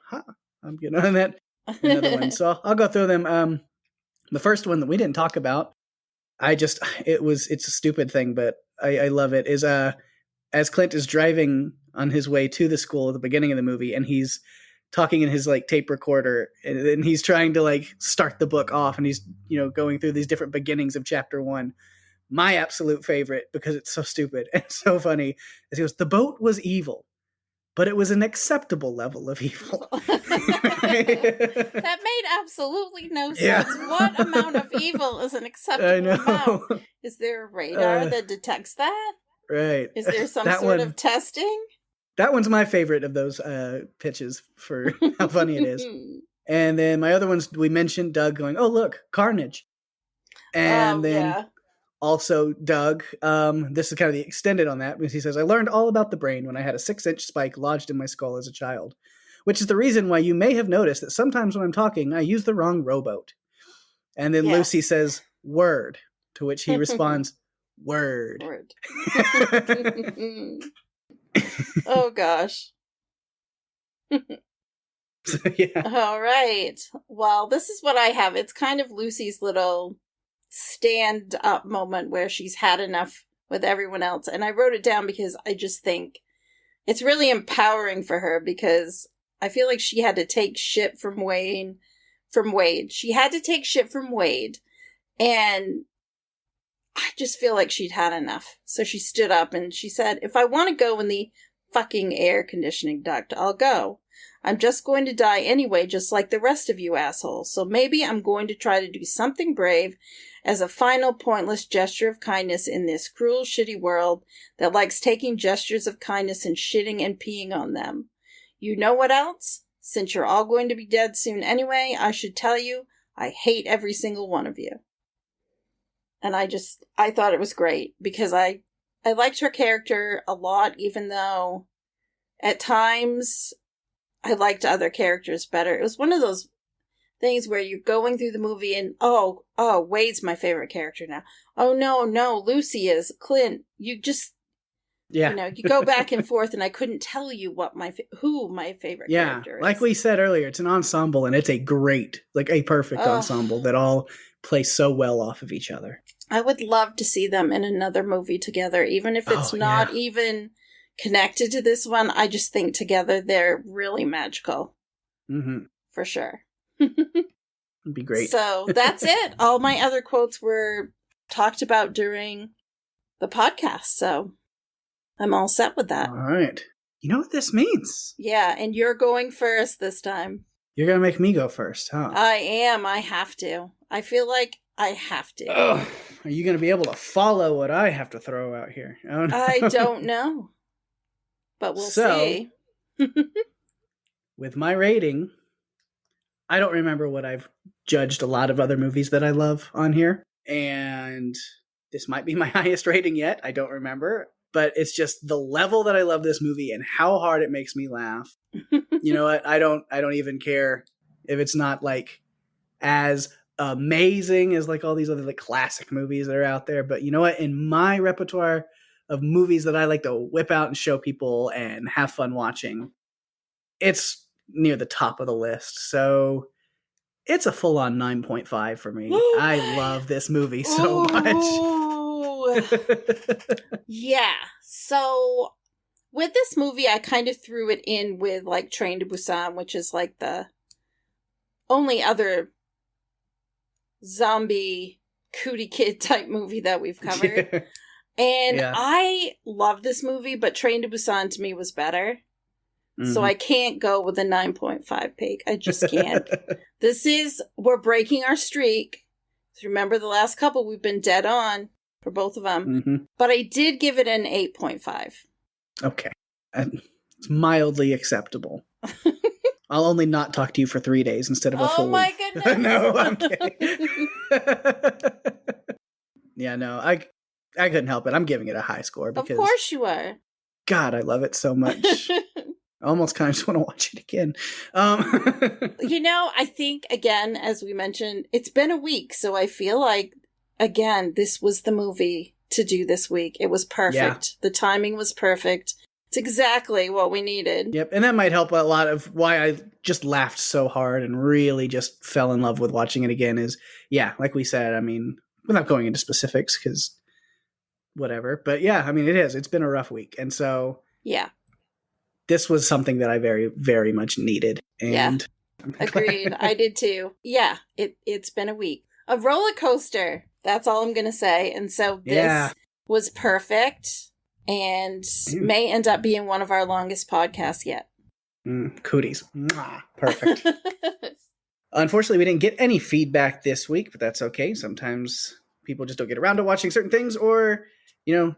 I'm getting on that. Another one. So I'll go through them. The first one that we didn't talk about, it's a stupid thing, but I love it, is as Clint is driving on his way to the school at the beginning of the movie, and he's talking in his like tape recorder, and he's trying to like start the book off, and he's, going through these different beginnings of chapter 1. My absolute favorite, because it's so stupid and so funny, is he goes, "The boat was evil, but it was an acceptable level of evil." That made absolutely no sense. Yeah. What amount of evil is an acceptable amount? Is there a radar that detects that? Right. Is there some sort of testing? That one's my favorite of those pitches for how funny it is. And then my other ones, we mentioned Doug going, "Oh, look, carnage." And then also Doug, this is kind of the extended on that, because he says, "I learned all about the brain when I had a 6-inch spike lodged in my skull as a child, which is the reason why you may have noticed that sometimes when I'm talking, I use the wrong rowboat." And then Lucy says, "Word," to which he responds, "Word." Word. Oh, gosh. So, yeah. All right. Well, this is what I have. It's kind of Lucy's little stand-up moment where she's had enough with everyone else. And I wrote it down because I just think it's really empowering for her, because I feel like she had to take shit from Wade. She had to take shit from Wade. And I just feel like she'd had enough. So she stood up and she said, "If I want to go in the fucking air conditioning duct, I'll go. I'm just going to die anyway, just like the rest of you assholes. So maybe I'm going to try to do something brave as a final pointless gesture of kindness in this cruel, shitty world that likes taking gestures of kindness and shitting and peeing on them. You know what else? Since you're all going to be dead soon anyway, I should tell you, I hate every single one of you." And I thought it was great, because I liked her character a lot, even though at times I liked other characters better. It was one of those things where you're going through the movie and, oh, Wade's my favorite character now. Oh, no, Lucy is. Clint, you just, you go back and forth, and I couldn't tell you who my favorite character is. Like we said earlier, it's an ensemble, and it's a perfect ensemble that all play so well off of each other. I would love to see them in another movie together, even if it's not even connected to this one. I just think together they're really magical. Mm-hmm. For sure. It'd be great. So that's it. All my other quotes were talked about during the podcast, so I'm all set with that. All right. You know what this means? Yeah, and you're going first this time. You're going to make me go first, huh? I am. I have to. I feel like I have to. Oh, are you going to be able to follow what I have to throw out here? Oh, no. I don't know. But we'll see. With my rating, I don't remember what I've judged a lot of other movies that I love on here. And this might be my highest rating yet. I don't remember. But it's just the level that I love this movie and how hard it makes me laugh. You know what? I don't even care if it's not like as amazing as like all these other like classic movies that are out there. But you know what? In my repertoire of movies that I like to whip out and show people and have fun watching, it's near the top of the list. So it's a full-on 9.5 for me. I love this movie so much. Yeah. So with this movie, I kind of threw it in with like Train to Busan, which is like the only other zombie cootie kid type movie that we've covered. Yeah. And I love this movie, but Train to Busan to me was better. Mm-hmm. So I can't go with a 9.5 Pake. I just can't. We're breaking our streak. Remember the last couple, we've been dead on for both of them. Mm-hmm. But I did give it an 8.5. Okay. It's mildly acceptable. I'll only not talk to you for 3 days instead of a full week. Oh my goodness. No, I'm kidding. Yeah, no, I couldn't help it. I'm giving it a high score because, of course you are. God, I love it so much. I almost kind of just want to watch it again. I think, again, as we mentioned, it's been a week, so I feel like, again, this was the movie to do this week. It was perfect. Yeah. The timing was perfect. It's exactly what we needed. Yep, and that might help a lot of why I just laughed so hard and really just fell in love with watching it again is, yeah, like we said, I mean, without going into specifics, because whatever. But yeah, I mean, it's been a rough week. And so yeah, this was something that I very, very much needed. And yeah, agreed. I did too. Yeah, it's been a week. A roller coaster. That's all I'm going to say. And so this was perfect. And may end up being one of our longest podcasts yet. Cooties. Mwah. Perfect. Unfortunately, we didn't get any feedback this week, but that's okay. Sometimes people just don't get around to watching certain things, or,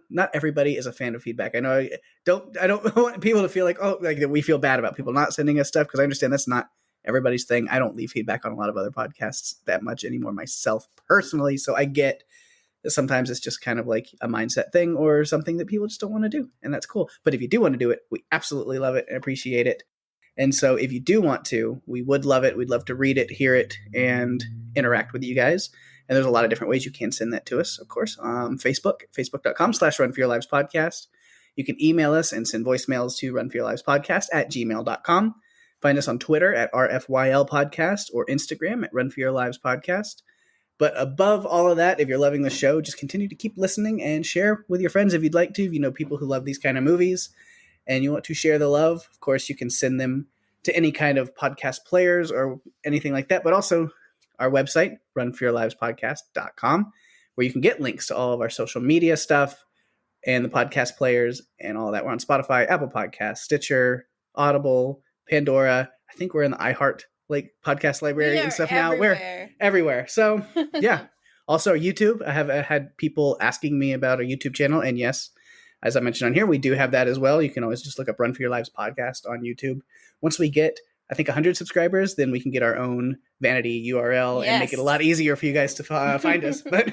not everybody is a fan of feedback. I know I don't want people to feel like, that we feel bad about people not sending us stuff, because I understand that's not everybody's thing. I don't leave feedback on a lot of other podcasts that much anymore myself personally, so I get sometimes it's just kind of like a mindset thing or something that people just don't want to do. And that's cool. But if you do want to do it, we absolutely love it and appreciate it. And so if you do want to, we would love it. We'd love to read it, hear it, and interact with you guys. And there's a lot of different ways you can send that to us, of course. Facebook, facebook.com/runforyourlivespodcast. You can email us and send voicemails to runforyourlivespodcast@gmail.com. Find us on Twitter at RFYL Podcast or Instagram at runforyourlivespodcast. But above all of that, if you're loving the show, just continue to keep listening and share with your friends if you'd like to. If you know people who love these kind of movies and you want to share the love, of course, you can send them to any kind of podcast players or anything like that. But also our website, runforyourlivespodcast.com, where you can get links to all of our social media stuff and the podcast players and all that. We're on Spotify, Apple Podcasts, Stitcher, Audible, Pandora. I think we're in the iHeart podcast library and stuff now. We're everywhere. So yeah. Also YouTube. I have had people asking me about our YouTube channel. And yes, as I mentioned on here, we do have that as well. You can always just look up Run for Your Lives podcast on YouTube. Once we get, I think 100 subscribers, then we can get our own vanity URL and make it a lot easier for you guys to find us. But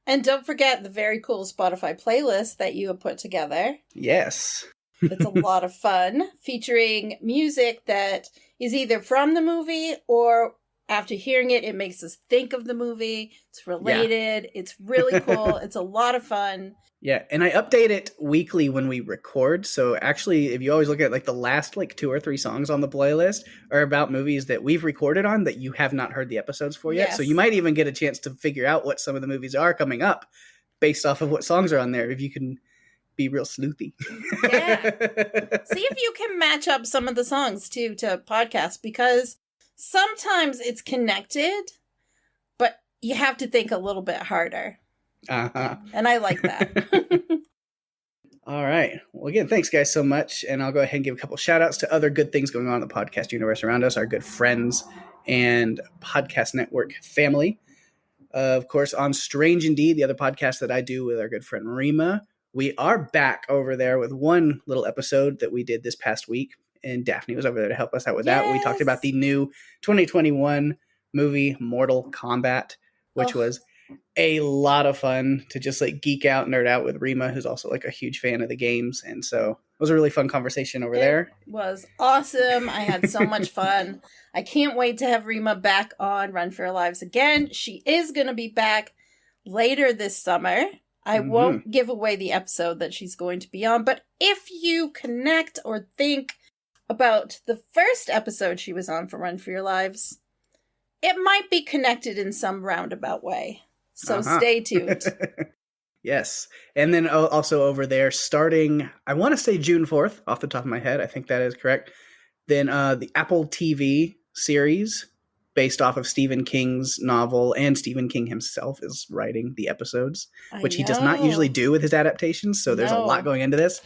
and don't forget the very cool Spotify playlist that you have put together. Yes. It's a lot of fun, featuring music that is either from the movie or after hearing it, it makes us think of the movie. It's related. Yeah. It's really cool. It's a lot of fun. Yeah, and I update it weekly when we record. So actually, if you always look at the last 2 or 3 songs on the playlist are about movies that we've recorded on that you have not heard the episodes for yet. Yes. So you might even get a chance to figure out what some of the movies are coming up based off of what songs are on there. If you can be real sleuthy. Yeah. See if you can match up some of the songs too to podcasts, because sometimes it's connected, but you have to think a little bit harder. Uh-huh. And I like that. All right. Well, again, thanks guys so much. And I'll go ahead and give a couple shout outs to other good things going on in the podcast universe around us, our good friends and podcast network family. Of course, on Strange Indeed, the other podcast that I do with our good friend Rima, we are back over there with one little episode that we did this past week, and Daphne was over there to help us out with that. We talked about the new 2021 movie Mortal Kombat, which was a lot of fun to just geek out, nerd out with Rima, who's also a huge fan of the games. And so it was a really fun conversation over there. It was awesome. I had so much fun. I can't wait to have Rima back on Run for Your Lives again. She is going to be back later this summer. I won't give away the episode that she's going to be on, but if you connect or think about the first episode she was on for Run for Your Lives, it might be connected in some roundabout way. So stay tuned. Yes. And then also over there, starting, I want to say June 4th, off the top of my head. I think that is correct. Then the Apple TV series, based off of Stephen King's novel, and Stephen King himself is writing the episodes, which he does not usually do with his adaptations. So there's a lot going into this.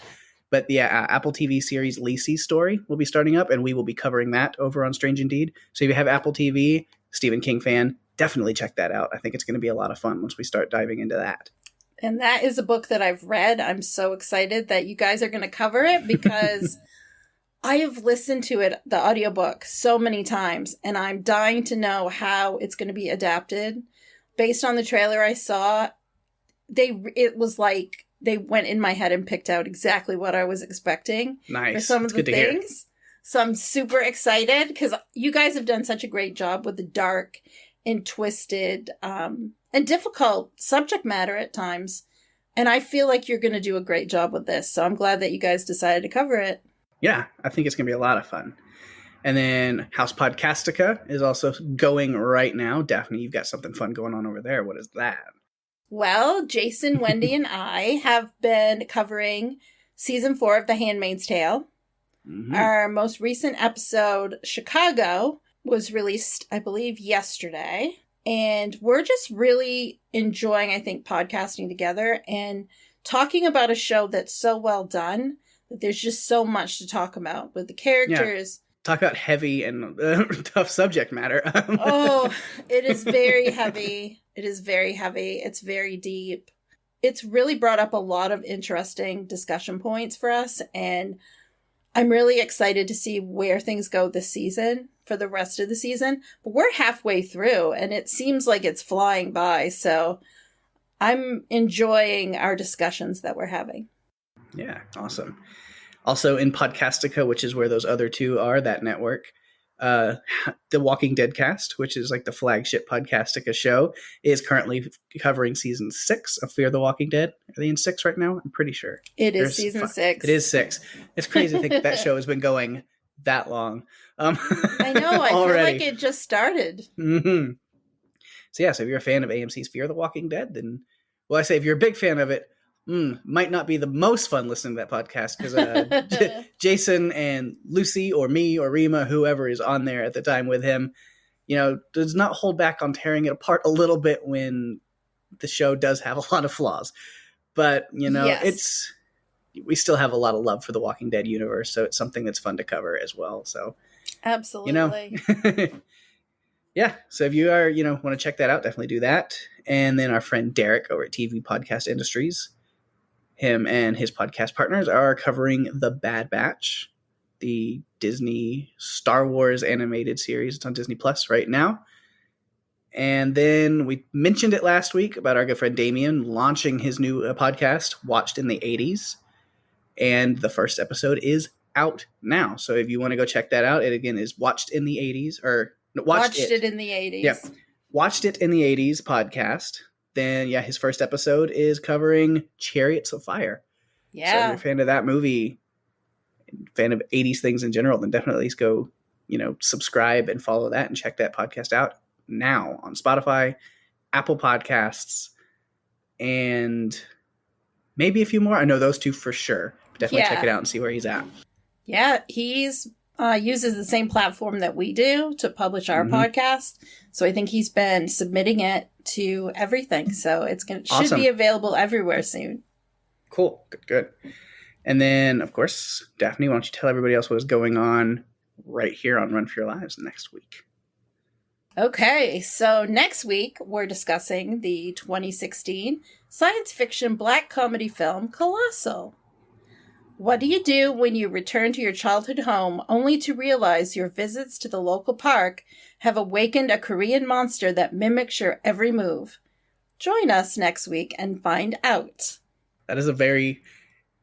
But yeah, Apple TV series Lacey's Story will be starting up, and we will be covering that over on Strange Indeed. So if you have Apple TV, Stephen King fan, definitely check that out. I think it's going to be a lot of fun once we start diving into that. And that is a book that I've read. I'm so excited that you guys are going to cover it, because I have listened to it, the audiobook, so many times, and I'm dying to know how it's going to be adapted. Based on the trailer I saw, it was like they went in my head and picked out exactly what I was expecting for some of the things. So I'm super excited because you guys have done such a great job with the dark and twisted and difficult subject matter at times. And I feel like you're going to do a great job with this. So I'm glad that you guys decided to cover it. Yeah, I think it's going to be a lot of fun. And then House Podcastica is also going right now. Daphne, you've got something fun going on over there. What is that? Well, Jason, Wendy, and I have been covering season 4 of The Handmaid's Tale. Mm-hmm. Our most recent episode, Chicago, was released, I believe, yesterday. And we're just really enjoying, I think, podcasting together and talking about a show that's so well done that there's just so much to talk about with the characters. Yeah. Talk about heavy and tough subject matter. Oh, it is very heavy. It is very heavy. It's very deep. It's really brought up a lot of interesting discussion points for us. And I'm really excited to see where things go this season for the rest of the season. But we're halfway through and it seems like it's flying by. So I'm enjoying our discussions that we're having. Yeah, awesome. Also in Podcastica, which is where those other two are, that network, the Walking Dead cast, which is like the flagship Podcastica show, is currently covering season 6 of Fear the Walking Dead. Are they in 6 right now? I'm pretty sure. There's season 6. It is 6. It's crazy to think that show has been going that long. I know. I feel like it just started. Mm-hmm. So yeah, so if you're a fan of AMC's Fear the Walking Dead, then, well, I say if you're a big fan of it, might not be the most fun listening to that podcast because Jason and Lucy or me or Rima, whoever is on there at the time with him, does not hold back on tearing it apart a little bit when the show does have a lot of flaws. But, yes. We still have a lot of love for the Walking Dead universe, so it's something that's fun to cover as well. So, absolutely. Yeah. So if you are, want to check that out, definitely do that. And then our friend Derek over at TV Podcast Industries, him and his podcast partners are covering The Bad Batch, the Disney Star Wars animated series. It's on Disney Plus right now. And then we mentioned it last week about our good friend Damien launching his new podcast, Watched in the 80s. And the first episode is out now. So if you want to go check that out, it again is Watched in the 80s, or Watched It in the 80s. Yeah. Watched It in the 80s podcast. Then, his first episode is covering Chariots of Fire. Yeah. So if you're a fan of that movie, fan of 80s things in general, then definitely at least go, subscribe and follow that and check that podcast out now on Spotify, Apple Podcasts, and maybe a few more. I know those two for sure. But definitely check it out and see where he's at. Yeah, he's uses the same platform that we do to publish our podcast. So I think he's been submitting it to everything. So it's should be available everywhere soon. Cool. Good. And then, of course, Daphne, why don't you tell everybody else what is going on right here on Run for Your Lives next week? Okay, so next week we're discussing the 2016 science fiction black comedy film Colossal. What do you do when you return to your childhood home only to realize your visits to the local park have awakened a Korean monster that mimics your every move? Join us next week and find out. That is a very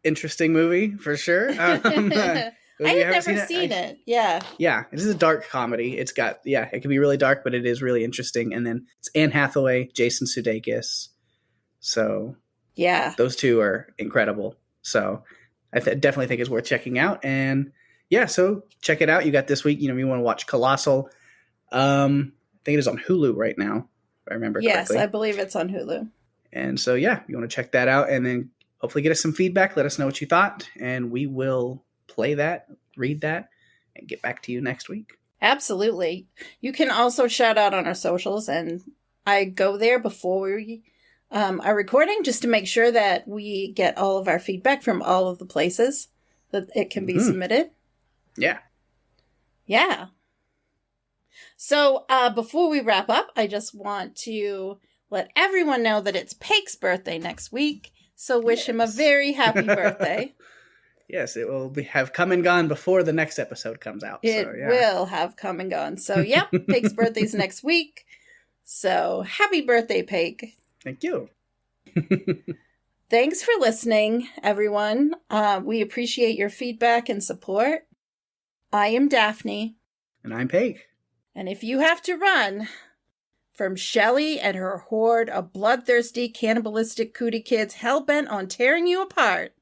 interesting movie, for sure. I have never seen it. Yeah. Yeah, it is a dark comedy. It's got, it can be really dark, but it is really interesting. And then it's Anne Hathaway, Jason Sudeikis. So, yeah, those two are incredible. So, I definitely think it's worth checking out. And so check it out. You got this week, you want to watch Colossal. I think it is on Hulu right now, if I remember correctly. Yes, I believe it's on Hulu. And so, you want to check that out and then hopefully get us some feedback. Let us know what you thought. And we will play that, read that, and get back to you next week. Absolutely. You can also shout out on our socials, and I go there before we are recording just to make sure that we get all of our feedback from all of the places that it can be submitted. Yeah. Yeah. So before we wrap up, I just want to let everyone know that it's Pake's birthday next week. So wish him a very happy birthday. Yes, it will have come and gone before the next episode comes out. It will have come and gone. So, yep, Pake's birthday's next week. So, happy birthday, Pake. Thank you. Thanks for listening, everyone. We appreciate your feedback and support. I am Daphne. And I'm Pake. And if you have to run from Shelley and her horde of bloodthirsty, cannibalistic cootie kids hell-bent on tearing you apart,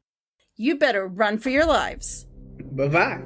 you better run for your lives. Bye-bye.